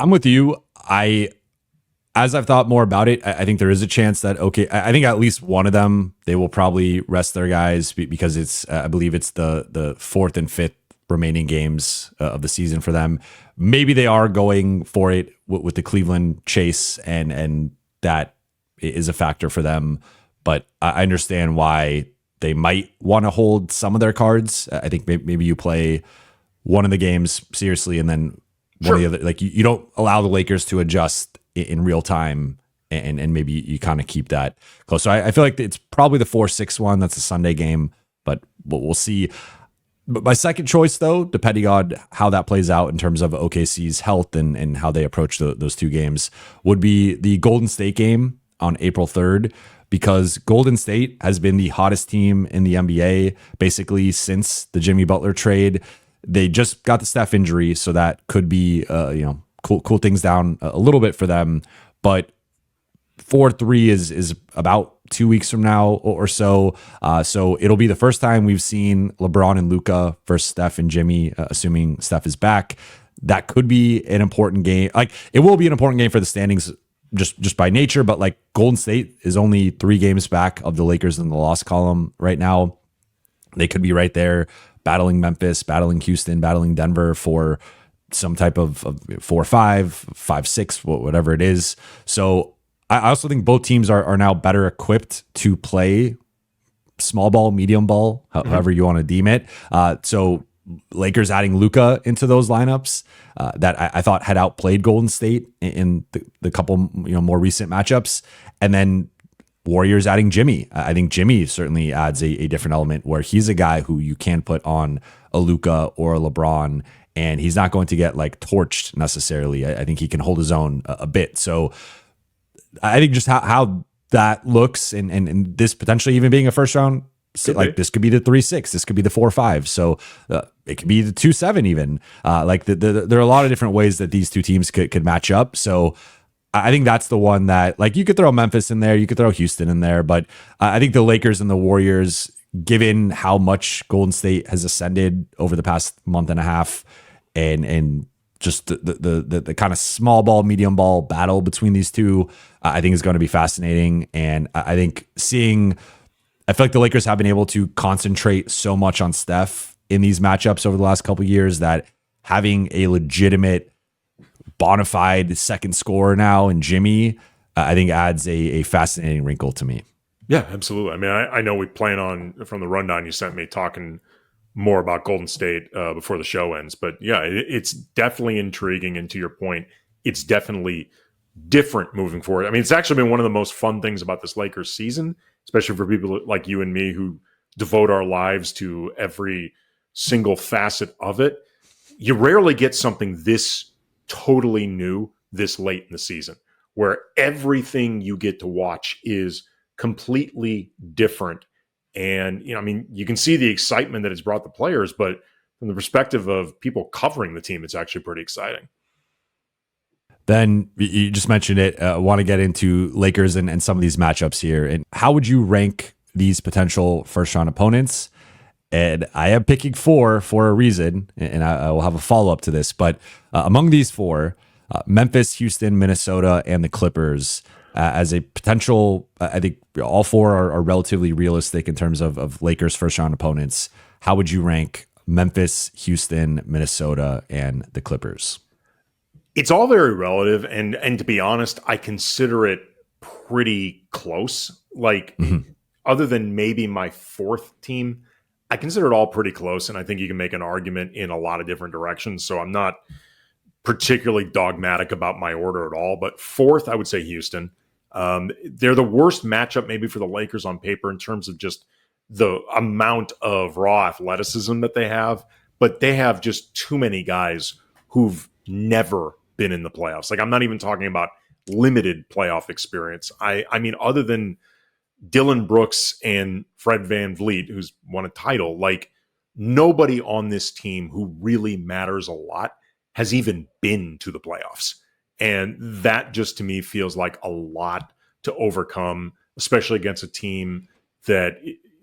I'm with you. As I've thought more about it, I think there is a chance that, I think at least one of them, they will probably rest their guys, because it's, I believe it's the 4th and 5th remaining games of the season for them. Maybe they are going for it with the Cleveland chase, and that is a factor for them. But I understand why they might want to hold some of their cards. I think maybe you play one of the games seriously, and then one of the other. Like you don't allow the Lakers to adjust in real time, and maybe you kind of keep that close. So I feel like it's probably the 4-6 one. That's a Sunday game, but we'll see. But my second choice, though, depending on how that plays out in terms of OKC's health and how they approach those two games, would be the Golden State game on April 3rd, because Golden State has been the hottest team in the NBA basically since the Jimmy Butler trade. They just got the Steph injury, so that could be cool things down a little bit for them. But 4-3 is about 2 weeks from now or so. So it'll be the first time we've seen LeBron and Luka versus Steph and Jimmy, assuming Steph is back. That could be an important game. Like, it will be an important game for the standings just by nature, but like Golden State is only 3 games back of the Lakers in the loss column right now. They could be right there battling Memphis, battling Houston, battling Denver for some type of 4-5, 5-6, whatever it is. So I also think both teams are now better equipped to play small ball, medium ball, however you want to deem it. So Lakers adding Luka into those lineups that I thought had outplayed Golden State in the couple more recent matchups, and then Warriors adding Jimmy. I think Jimmy certainly adds a different element where he's a guy who you can put on a Luka or a LeBron, and he's not going to get like torched necessarily. I think he can hold his own a bit. So I think just how that looks, and this potentially even being a first round, like this could be the 3-6, this could be the 4-5, so it could be the 2-7 even. There are a lot of different ways that these two teams could match up. So I think that's the one that, like, you could throw Memphis in there, you could throw Houston in there, but I think the Lakers and the Warriors, given how much Golden State has ascended over the past month and a half, and just the kind of small ball, medium ball battle between these two, I think is going to be fascinating. And I think I feel like the Lakers have been able to concentrate so much on Steph in these matchups over the last couple of years that having a legitimate bona fide second scorer now in Jimmy, I think adds a fascinating wrinkle to me. Yeah, absolutely. I mean, I know we plan on, from the rundown you sent me, talking more about Golden State before the show ends. But yeah, it's definitely intriguing. And to your point, it's definitely different moving forward. I mean, it's actually been one of the most fun things about this Lakers season, especially for people like you and me who devote our lives to every single facet of it. You rarely get something this totally new this late in the season, where everything you get to watch is completely different. And, I mean, you can see the excitement that it's brought the players, but from the perspective of people covering the team, it's actually pretty exciting. Then you just mentioned it. I want to get into Lakers and some of these matchups here. And how would you rank these potential first round opponents? And I am picking 4 for a reason, and I will have a follow up to this. But among these 4, Memphis, Houston, Minnesota, and the Clippers, as a potential, I think all 4 are relatively realistic in terms of Lakers first round opponents. How would you rank Memphis, Houston, Minnesota, and the Clippers? It's all very relative, and to be honest, I consider it pretty close. Like, other than maybe my 4th team, I consider it all pretty close, and I think you can make an argument in a lot of different directions. So I'm not particularly dogmatic about my order at all. But 4th, I would say Houston. They're the worst matchup maybe for the Lakers on paper in terms of just the amount of raw athleticism that they have. But they have just too many guys who've never been in the playoffs. Like, I'm not even talking about limited playoff experience. I mean, other than Dylan Brooks and Fred VanVleet, who's won a title, like, nobody on this team who really matters a lot has even been to the playoffs. And that just, to me, feels like a lot to overcome, especially against a team that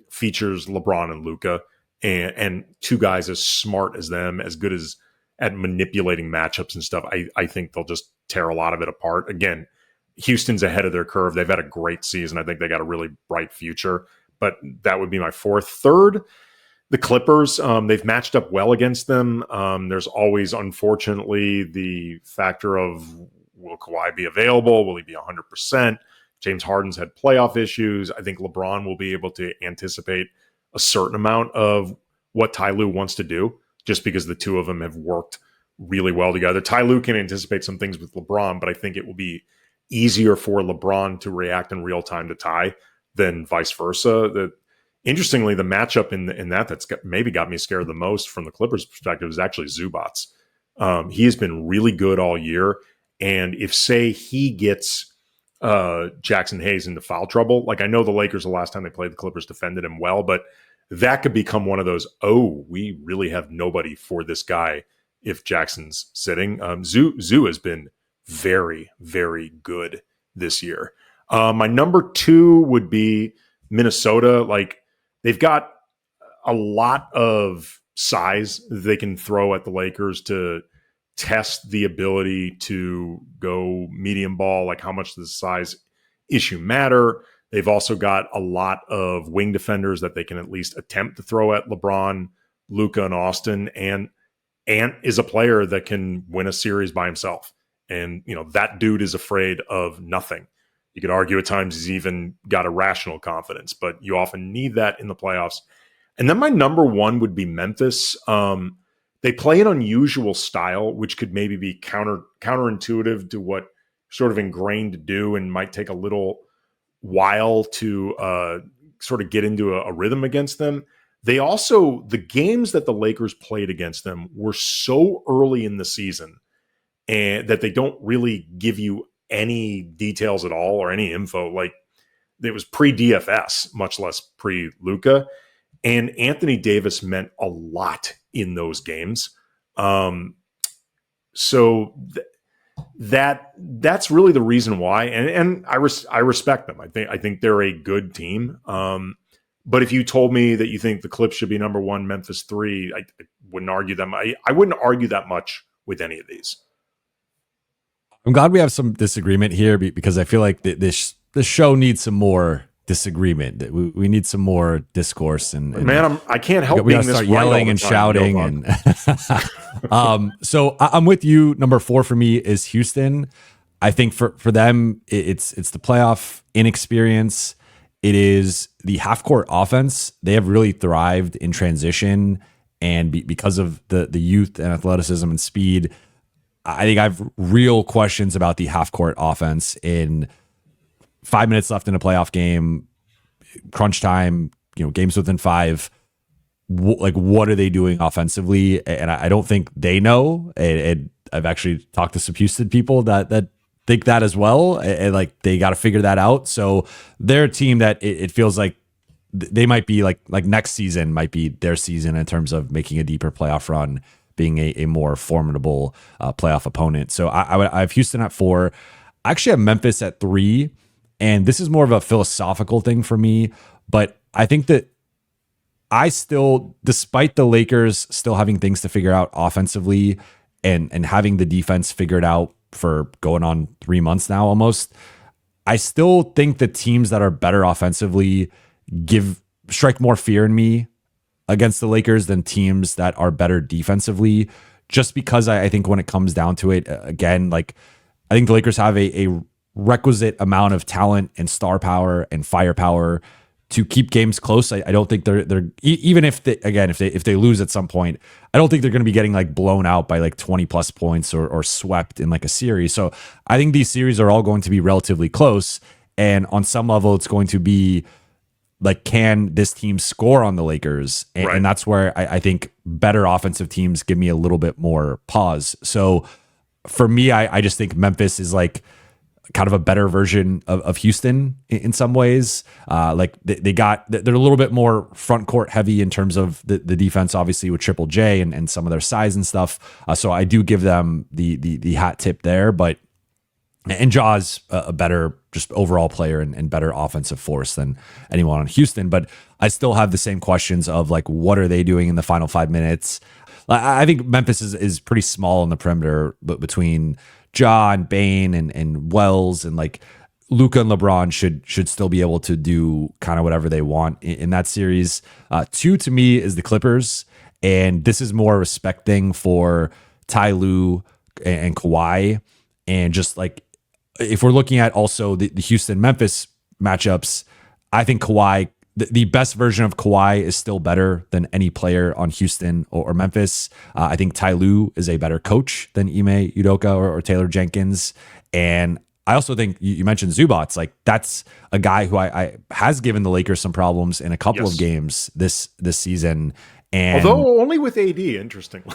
features LeBron and Luka, and 2 guys as smart as them, as good as at manipulating matchups and stuff. I think they'll just tear a lot of it apart. Again, Houston's ahead of their curve. They've had a great season. I think they got a really bright future, but that would be my 4th. 3rd, The Clippers, they've matched up well against them. There's always, unfortunately, the factor of, will Kawhi be available? Will he be 100%? James Harden's had playoff issues. I think LeBron will be able to anticipate a certain amount of what Ty Lue wants to do, just because the two of them have worked really well together. Ty Lue can anticipate some things with LeBron, but I think it will be easier for LeBron to react in real time to Ty than vice versa. Interestingly, the matchup in that's maybe got me scared the most from the Clippers' perspective is actually Zubats. He has been really good all year, and if, say, he gets Jackson Hayes into foul trouble, like, I know the Lakers the last time they played the Clippers defended him well, but that could become one of those, oh, we really have nobody for this guy if Jackson's sitting. Zoo has been very, very good this year. My number 2 would be Minnesota. Like, they've got a lot of size they can throw at the Lakers to test the ability to go medium ball, like how much does the size issue matter. They've also got a lot of wing defenders that they can at least attempt to throw at LeBron, Luka, and Austin. And Ant is a player that can win a series by himself. And, that dude is afraid of nothing. You could argue at times he's even got irrational confidence, but you often need that in the playoffs. And then my number 1 would be Memphis. They play an unusual style, which could maybe be counterintuitive to what sort of ingrained to do, and might take a little while to sort of get into a rhythm against them. They also, the games that the Lakers played against them were so early in the season, and that they don't really give you any details at all or any info. Like, it was pre-DFS, much less pre-Luka. And Anthony Davis meant a lot in those games. So that's really the reason why. And I respect them. I think they're a good team. But if you told me that you think the Clips should be number 1, Memphis 3, I wouldn't argue them. I wouldn't argue that much with any of these. I'm glad we have some disagreement here, because I feel like this show needs some more disagreement. We need some more discourse. And man, I can't help we being gotta start this yelling and shouting. And so I'm with you. Number 4 for me is Houston. I think for them, it's the playoff inexperience. It is the half court offense. They have really thrived in transition, and because of the youth and athleticism and speed, I think I have real questions about the half court offense in 5 minutes left in a playoff game, crunch time, games within 5. What are they doing offensively? And I don't think they know. And I've actually talked to some Houston people that think that as well. And like, they got to figure that out. So they're a team that it feels like they might be like next season might be their season in terms of making a deeper playoff run, being a more formidable playoff opponent. So I have Houston at 4. I actually have Memphis at 3. And this is more of a philosophical thing for me, but I think that I still, despite the Lakers still having things to figure out offensively and having the defense figured out for going on 3 months now almost, I still think the teams that are better offensively strike more fear in me against the Lakers than teams that are better defensively, just because I think when it comes down to it, again, like, I think the Lakers have a requisite amount of talent and star power and firepower to keep games close. I don't think they're even if they lose at some point, I don't think they're going to be getting like blown out by like 20 plus points or swept in like a series. So I think these series are all going to be relatively close, and on some level it's going to be like, can this team score on the Lakers? And, right. And that's where I think better offensive teams give me a little bit more pause. So for me, I just think Memphis is like kind of a better version of Houston in some ways. Like they're a little bit more front court heavy in terms of the defense, obviously with Triple J and some of their size and stuff. So I do give them the hat tip there, and Ja's a better just overall player and better offensive force than anyone on Houston. But I still have the same questions of like, what are they doing in the final 5 minutes? I think Memphis is pretty small on the perimeter, but between Ja and Bane and Wells, and like Luka and LeBron should still be able to do kind of whatever they want in that series. 2 to me is the Clippers, and this is more a respect thing for Ty Lue and Kawhi, and just like if we're looking at also the Houston Memphis matchups, I think Kawhi, the best version of Kawhi is still better than any player on Houston or Memphis. I think Ty Lue is a better coach than Ime Udoka or Taylor Jenkins. And I also think you mentioned Zubats. Like that's a guy who I has given the Lakers some problems in a couple of games this season. And although only with AD, interestingly.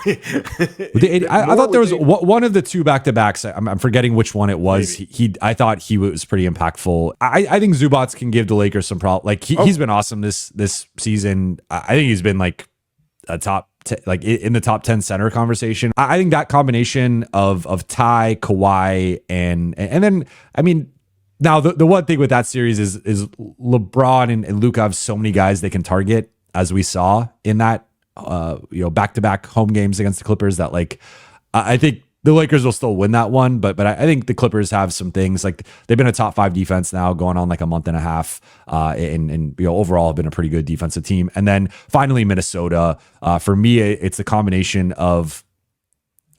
I thought there was one of the 2 back-to-backs. I'm forgetting which one it was. I thought he was pretty impactful. I think Zubats can give the Lakers some problem. Like he's been awesome this season. I think he's been like a like in the top 10 center conversation. I think that combination of Ty, Kawhi, and then I mean. Now the one thing with that series is LeBron and Luka have so many guys they can target, as we saw in that back-to-back home games against the Clippers, that like I think the Lakers will still win that one, but I think the Clippers have some things. Like they've been a top 5 defense now going on like a month and a half, and overall have been a pretty good defensive team. And then finally Minnesota, for me it's the combination of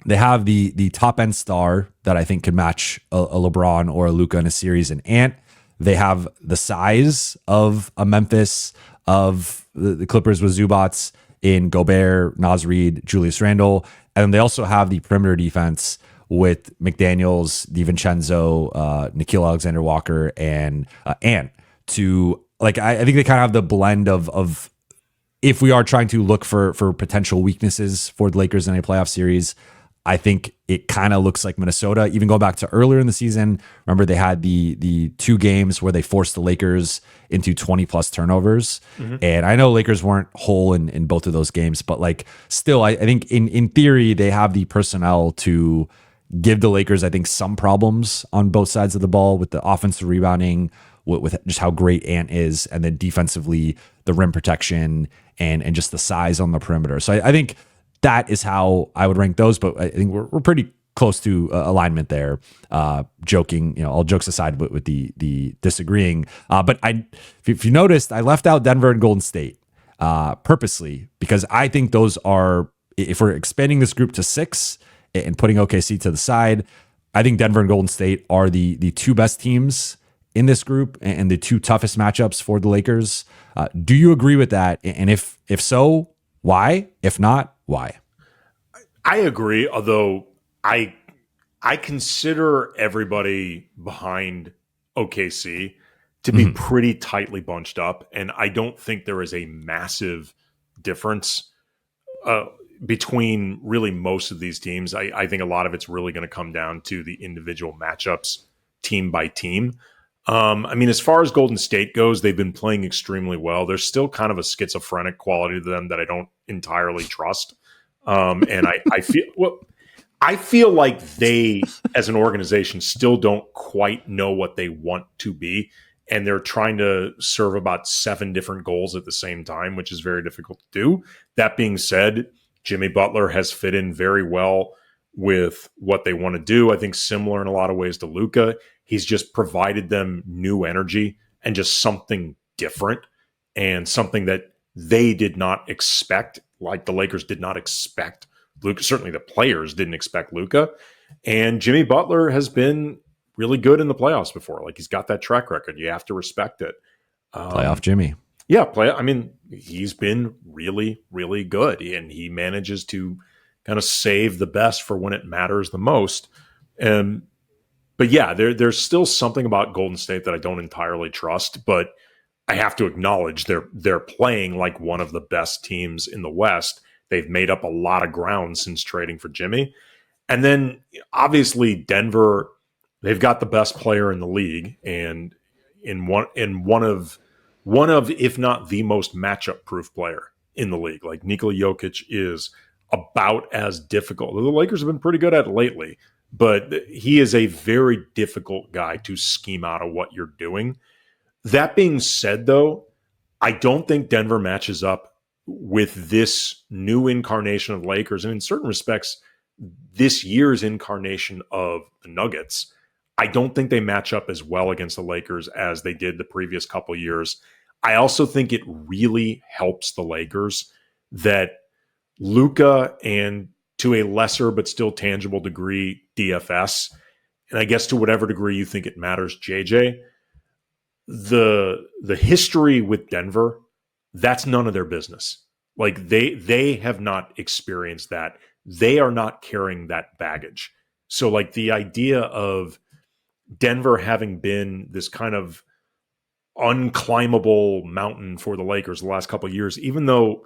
they have the top end star that I think could match a LeBron or a Luka in a series, and Ant. They have the size of a Memphis, of the Clippers with Zubats in Gobert, Naz Reid, Julius Randle. And they also have the perimeter defense with McDaniels, DiVincenzo, Nikhil Alexander-Walker, and Ant. To like, I think they kind of have the blend of if we are trying to look for potential weaknesses for the Lakers in a playoff series, I think it kind of looks like Minnesota. Even going back to earlier in the season, remember they had the 2 games where they forced the Lakers into 20 plus turnovers. Mm-hmm. And I know Lakers weren't whole in both of those games, but like still, I think in theory, they have the personnel to give the Lakers, I think, some problems on both sides of the ball with the offensive rebounding, with just how great Ant is, and then defensively, the rim protection and just the size on the perimeter. So I think that is how I would rank those, but I think we're pretty close to alignment there. Joking, all jokes aside with the disagreeing. But if you noticed, I left out Denver and Golden State purposely, because I think those are, if we're expanding this group to 6 and putting OKC to the side, I think Denver and Golden State are the 2 best teams in this group and the 2 toughest matchups for the Lakers. Do you agree with that? And if so, why? If not, why? I agree, although I consider everybody behind OKC to be pretty tightly bunched up, and I don't think there is a massive difference between really most of these teams. I think a lot of it's really going to come down to the individual matchups, team by team. I mean, as far as Golden State goes, they've been playing extremely well. There's still kind of a schizophrenic quality to them that I don't entirely trust. And I feel like they, as an organization, still don't quite know what they want to be. And they're trying to serve about 7 different goals at the same time, which is very difficult to do. That being said, Jimmy Butler has fit in very well with what they want to do. I think similar in a lot of ways to Luka. He's just provided them new energy and just something different and something that they did not expect, like the Lakers did not expect Luka. Certainly the players didn't expect Luka. And Jimmy Butler has been really good in the playoffs before. Like, he's got that track record. You have to respect it. Playoff Jimmy. Yeah, I mean, he's been really, really good, and he manages to kind of save the best for when it matters the most. But yeah, there's still something about Golden State that I don't entirely trust, but I have to acknowledge they're playing like one of the best teams in the West. They've made up a lot of ground since trading for Jimmy. And then obviously Denver, they've got the best player in the league, and in one of if not the most matchup proof player in the league. Like, Nikola Jokic is about as difficult. The Lakers have been pretty good at it lately, but he is a very difficult guy to scheme out of what you're doing. That being said, though, I don't think Denver matches up with this new incarnation of Lakers, and in certain respects, this year's incarnation of the Nuggets. I don't think they match up as well against the Lakers as they did the previous couple years. I also think it really helps the Lakers that Luka and to a lesser but still tangible degree DFS, and I guess to whatever degree you think it matters, JJ, the history with Denver, that's none of their business. Like they have not experienced that. They are not carrying that baggage. So like the idea of Denver having been this kind of unclimbable mountain for the Lakers the last couple of years, even though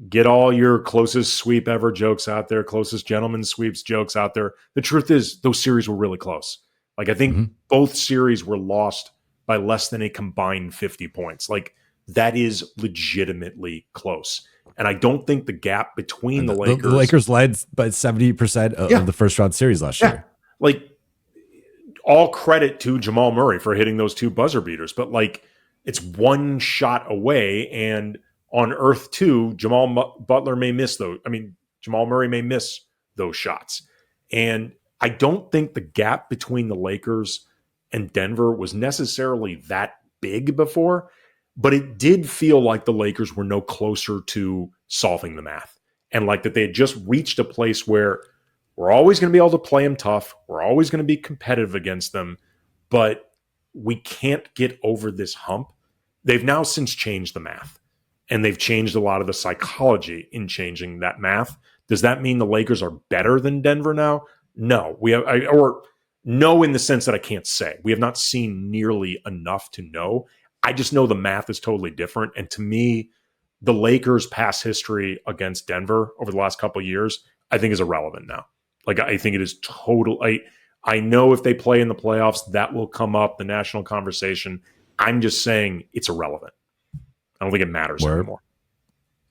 get all your closest sweep ever jokes out there, closest gentleman sweeps jokes out there. The truth is those series were really close. Like I think both series were lost by less than a combined 50 points. Like that is legitimately close. And I don't think the gap between the Lakers... The Lakers led by 70% of the first round series last year. Like all credit to Jamal Murray for hitting those 2 buzzer beaters, but like it's 1 shot away, and on Earth 2, Jamal Murray may miss those shots. And I don't think the gap between the Lakers and Denver was necessarily that big before, but it did feel like the Lakers were no closer to solving the math. And like that they had just reached a place where we're always going to be able to play them tough. We're always going to be competitive against them, but we can't get over this hump. They've now since changed the math, and they've changed a lot of the psychology in changing that math. Does that mean the Lakers are better than Denver now? No, no, in the sense that I can't say. We have not seen nearly enough to know. I just know the math is totally different. And to me, the Lakers' past history against Denver over the last couple of years, I think is irrelevant now. Like, I think it is total. I know if they play in the playoffs, that will come up, the national conversation. I'm just saying it's irrelevant. I don't think it matters anymore.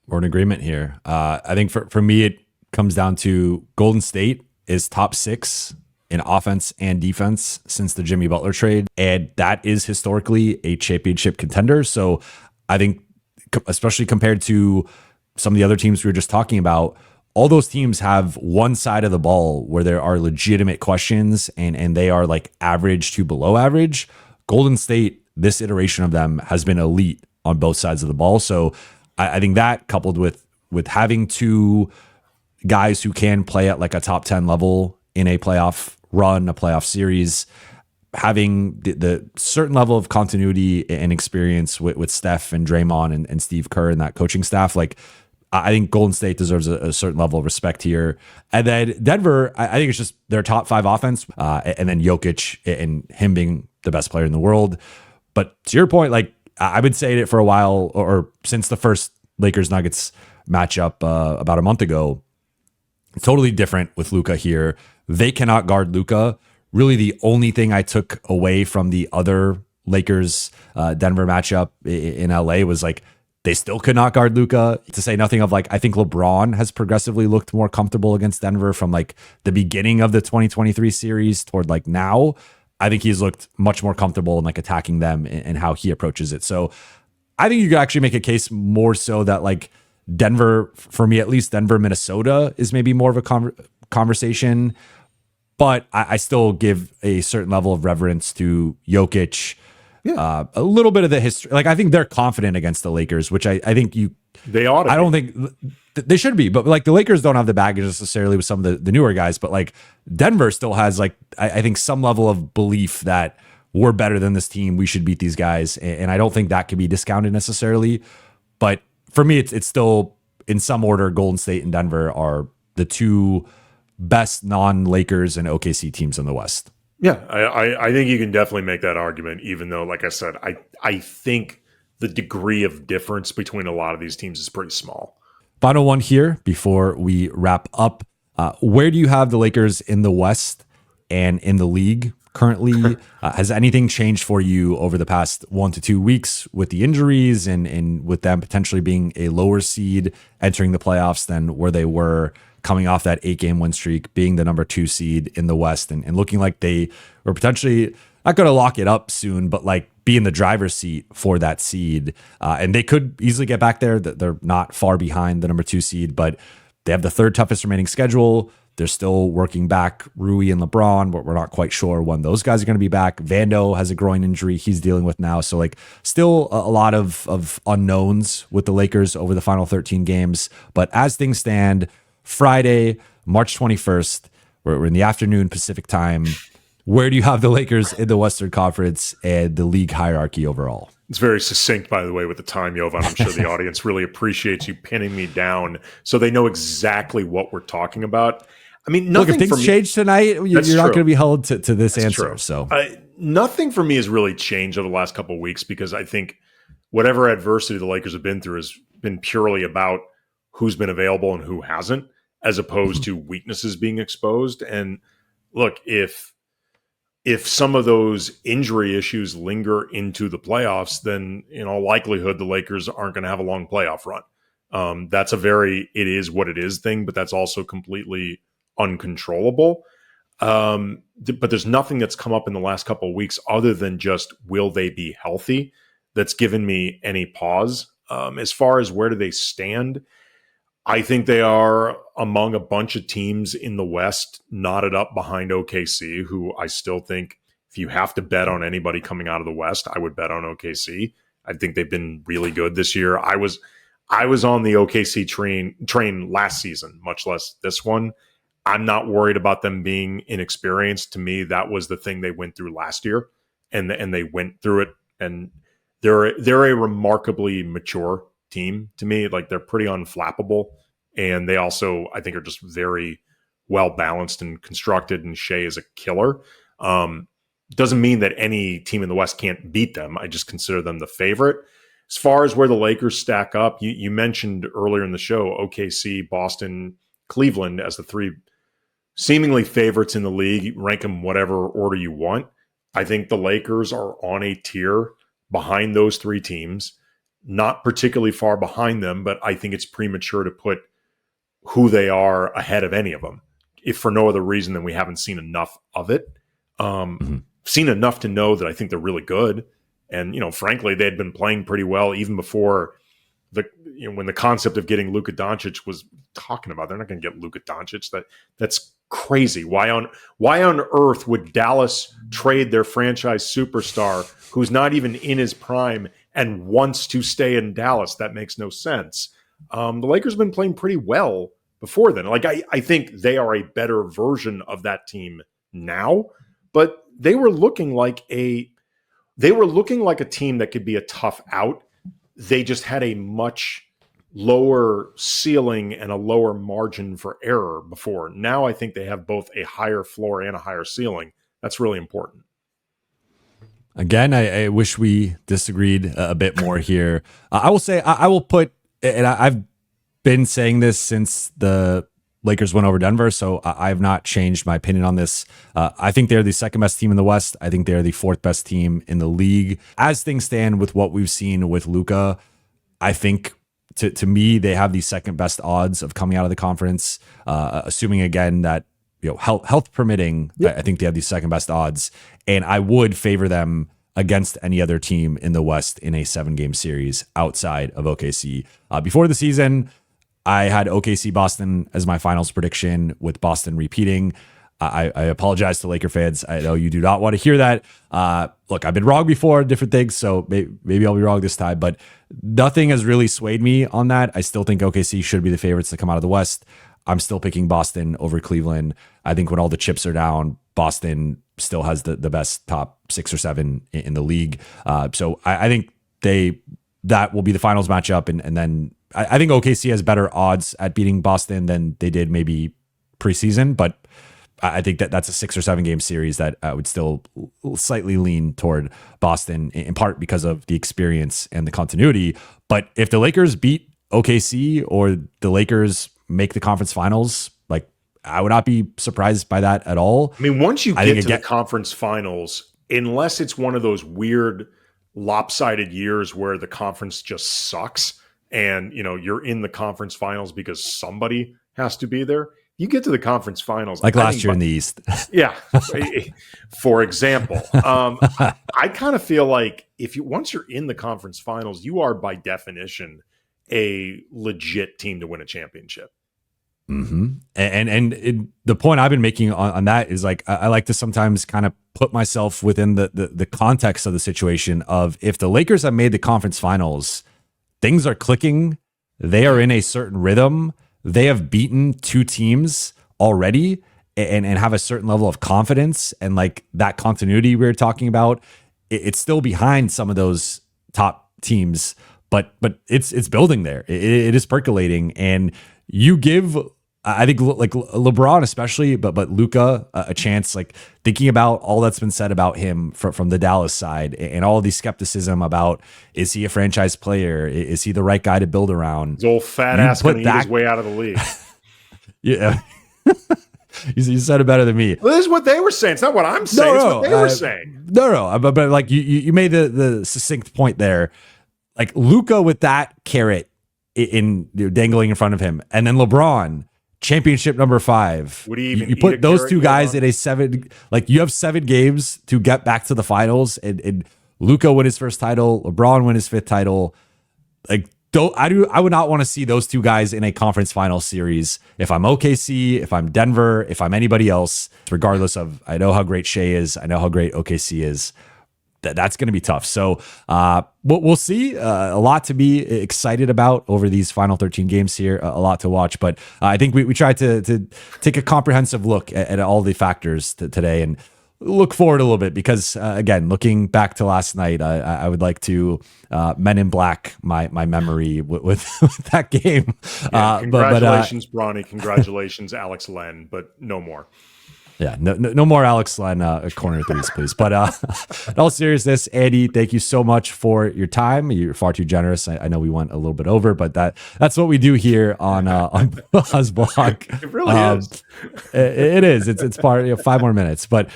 We're in agreement here. I think for me, it comes down to Golden State is top 6 in offense and defense since the Jimmy Butler trade. And that is historically a championship contender. So I think, especially compared to some of the other teams we were just talking about, all those teams have one side of the ball where there are legitimate questions and they are like average to below average. Golden State, this iteration of them has been elite on both sides of the ball. So I think that, coupled with having 2 guys who can play at like a top 10 level in a playoff run, a playoff series, having the certain level of continuity and experience with Steph and Draymond and Steve Kerr and that coaching staff, like I think Golden State deserves a certain level of respect here. And then Denver, I think it's just their top 5 offense, and then Jokic and him being the best player in the world. But to your point, like I've been saying it for a while, or since the first Lakers-Nuggets matchup about a month ago, totally different with Luka here. They cannot guard Luka. Really, the only thing I took away from the other Lakers Denver matchup in LA was like they still could not guard Luka. To say nothing of like, I think LeBron has progressively looked more comfortable against Denver from like the beginning of the 2023 series toward like now. I think he's looked much more comfortable in like attacking them and how he approaches it. So I think you could actually make a case more so that like Denver, for me at least, Denver, Minnesota is maybe more of a conversation. But I still give a certain level of reverence to Jokic. Yeah. A little bit of the history. Like I think they're confident against the Lakers, which I think they ought to. I don't think they should be, but like the Lakers don't have the baggage necessarily with some of the newer guys, but like Denver still has like I think some level of belief that we're better than this team. We should beat these guys, and I don't think that can be discounted necessarily. But for me, it's still in some order. Golden State and Denver are the 2 best non-Lakers and OKC teams in the West. Yeah, I think you can definitely make that argument, even though, like I said, I think the degree of difference between a lot of these teams is pretty small. Final one here before we wrap up. Where do you have the Lakers in the West and in the league currently? Has anything changed for you over the past 1 to 2 weeks with the injuries and with them potentially being a lower seed entering the playoffs than where they were coming off that 8-game win streak, being the number 2 seed in the West and looking like they were potentially not going to lock it up soon, but like be in the driver's seat for that seed. And they could easily get back there. They're not far behind the number 2 seed, but they have the 3rd toughest remaining schedule. They're still working back Rui and LeBron, but we're not quite sure when those guys are going to be back. Vando has a groin injury he's dealing with now. So like still a lot of unknowns with the Lakers over the final 13 games. But as things stand, Friday, March 21st, we're in the afternoon Pacific time. Where do you have the Lakers in the Western Conference and the league hierarchy overall? It's very succinct, by the way, with the time, Jovan. I'm sure the audience really appreciates you pinning me down so they know exactly what we're talking about. I mean, nothing. Look, if things change tonight, you're not going to be held to this That's answer. True. So nothing for me has really changed over the last couple of weeks because I think whatever adversity the Lakers have been through has been purely about who's been available and who hasn't, as opposed to weaknesses being exposed. And look, if some of those injury issues linger into the playoffs, then in all likelihood, the Lakers aren't going to have a long playoff run. That's a very it is what it is thing, but that's also completely uncontrollable. But there's nothing that's come up in the last couple of weeks other than just will they be healthy that's given me any pause. As far as where do they stand, I think they are among a bunch of teams in the West knotted up behind OKC, who I still think if you have to bet on anybody coming out of the West, I would bet on OKC. I think they've been really good this year. I was on the OKC train last season, much less this one. I'm not worried about them being inexperienced. To me, that was the thing they went through last year, and they went through it. And they're a remarkably mature team to me. Like they're pretty unflappable, and they also I think are just very well balanced and constructed. And Shea is a killer. Doesn't mean that any team in the West can't beat them. I just consider them the favorite. As far as where the Lakers stack up, you mentioned earlier in the show OKC, Boston, Cleveland as the three seemingly favorites in the league. Rank them whatever order you want. I think the Lakers are on a tier behind those three teams, not particularly far behind them, but I think it's premature to put who they are ahead of any of them, if for no other reason than we haven't seen enough of it. Seen enough to know that I think they're really good. And, frankly, they had been playing pretty well even before when the concept of getting Luka Doncic was talking about. They're not going to get Luka Doncic. That's crazy. Why on earth would Dallas trade their franchise superstar who's not even in his prime and wants to stay in Dallas? That makes no sense. The Lakers have been playing pretty well before then. Like I think they are a better version of that team now, but they were looking like a team that could be a tough out. They just had a much lower ceiling and a lower margin for error before. Now I think they have both a higher floor and a higher ceiling. That's really important. Again, I wish we disagreed a bit more here. I will say I will put, and I've been saying this since the Lakers went over Denver, so I have not changed my opinion on this. I think they're the second best team in the West. I think they're the fourth best team in the league. As things stand with what we've seen with Luka, I think to me, they have the second best odds of coming out of the conference, assuming again that health permitting. Yep. I think they have the second best odds, and I would favor them against any other team in the West in a 7-game series outside of OKC. Before the season, I had OKC Boston as my finals prediction, with Boston repeating. I apologize to Laker fans. I know you do not want to hear that. Look, I've been wrong before, different things, so maybe I'll be wrong this time, but nothing has really swayed me on that. I still think OKC should be the favorites to come out of the West. I'm still picking Boston over Cleveland. I think when all the chips are down, Boston still has the best top 6 or 7 in the league. So I think that will be the finals matchup, and then I think OKC has better odds at beating Boston than they did maybe preseason, but I think that's a 6 or 7 game series that I would still slightly lean toward Boston, in part because of the experience and the continuity. But if the Lakers beat OKC or the Lakers make the conference finals, like, I would not be surprised by that at all. I mean, once you get to the conference finals, unless it's one of those weird lopsided years where the conference just sucks and you're in the conference finals because somebody has to be there, you get to the conference finals like last year in the East. Yeah, for example. I kind of feel like once you're in the conference finals, you are by definition a legit team to win a championship. The point I've been making on that is like, I like to sometimes kind of put myself within the context of the situation of, if the Lakers have made the conference finals, things are clicking, they are in a certain rhythm, they have beaten two teams already and have a certain level of confidence, and like that continuity we were talking about, it's still behind some of those top teams, but it's building there. It is percolating, and you give, I think, like LeBron especially, but Luka a chance. Like, thinking about all that's been said about him from the Dallas side, and all of the skepticism about, is he a franchise player? Is he the right guy to build around? His old fat ass going to eat his way out of the league. Yeah. You said it better than me. Well, this is what they were saying. It's not what I'm saying. It's what they were saying. No. But like you made the succinct point there. Like, Luka with that carrot in dangling in front of him, and then LeBron, championship number 5. Would he even you put those two guys in a 7? Like, you have 7 games to get back to the finals, and Luka win his first title, LeBron win his 5th title. Like, I would not want to see those two guys in a conference final series. If I'm OKC, if I'm Denver, if I'm anybody else, regardless of, I know how great Shea is, I know how great OKC is. That's going to be tough. So we'll see. A lot to be excited about over these final 13 games here. A lot to watch. But I think we tried to take a comprehensive look at all the factors today, and look forward a little bit, because again, looking back to last night, I would like to Men in Black my memory with that game. Yeah, congratulations, Bronny. Congratulations, Alex Len, but no more. Yeah, no more Alex Len corner threes, please. But in all seriousness, Andy, thank you so much for your time. You're far too generous. I know we went a little bit over, but that's what we do here on Buha's blog. It really is. It is. It's part 5 more minutes. But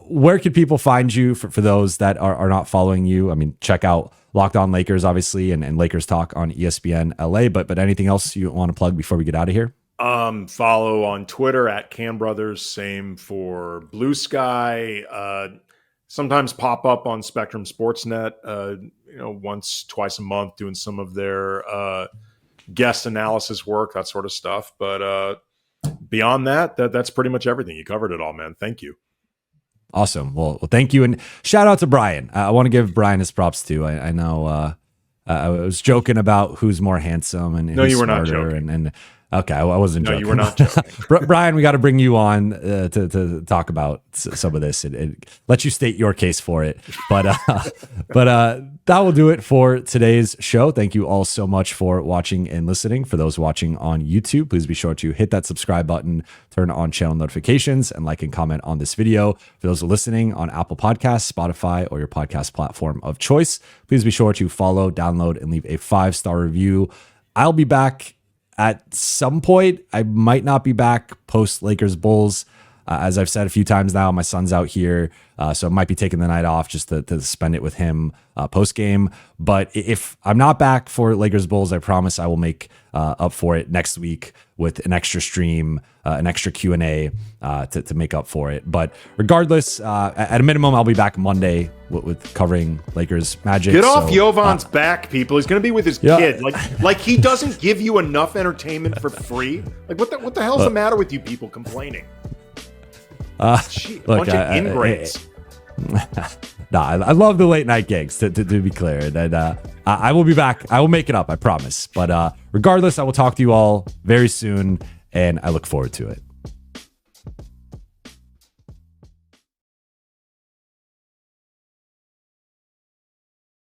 where can people find you for those that are not following you? I mean, check out Locked On Lakers, obviously, and Lakers Talk on ESPN LA. But anything else you want to plug before we get out of here? Follow on Twitter at Cam Brothers. Same for Blue Sky. Sometimes pop up on Spectrum Sportsnet, once, twice a month, doing some of their guest analysis work, that sort of stuff. But beyond that's pretty much everything. You covered it all, man. Thank you. Awesome. Well, thank you. And shout out to Brian. I want to give Brian his props too. I know I was joking about who's more handsome and no, who's you were smarter, not joking. And okay, I wasn't joking. No, you were not joking. Brian, we got to bring you on to talk about some of this and let you state your case for it. But that will do it for today's show. Thank you all so much for watching and listening. For those watching on YouTube, please be sure to hit that subscribe button, turn on channel notifications, and like and comment on this video. For those listening on Apple Podcasts, Spotify, or your podcast platform of choice, please be sure to follow, download, and leave a 5-star review. I'll be back at some point. I might not be back post Lakers Bulls. As I've said a few times now, my son's out here, so I might be taking the night off just to spend it with him post game. But if I'm not back for Lakers Bulls, I promise I will make up for it next week with an extra stream, an extra Q&A to make up for it. But regardless, at a minimum, I'll be back Monday with covering Lakers Magic. Get off Jovan's back, people. He's going to be with his kid. Like he doesn't give you enough entertainment for free. Like what the hell's the matter with you people complaining? Bunch of ingrates. I love the late night gigs, to be clear. And I will be back. I will make it up, I promise. But regardless, I will talk to you all very soon, and I look forward to it.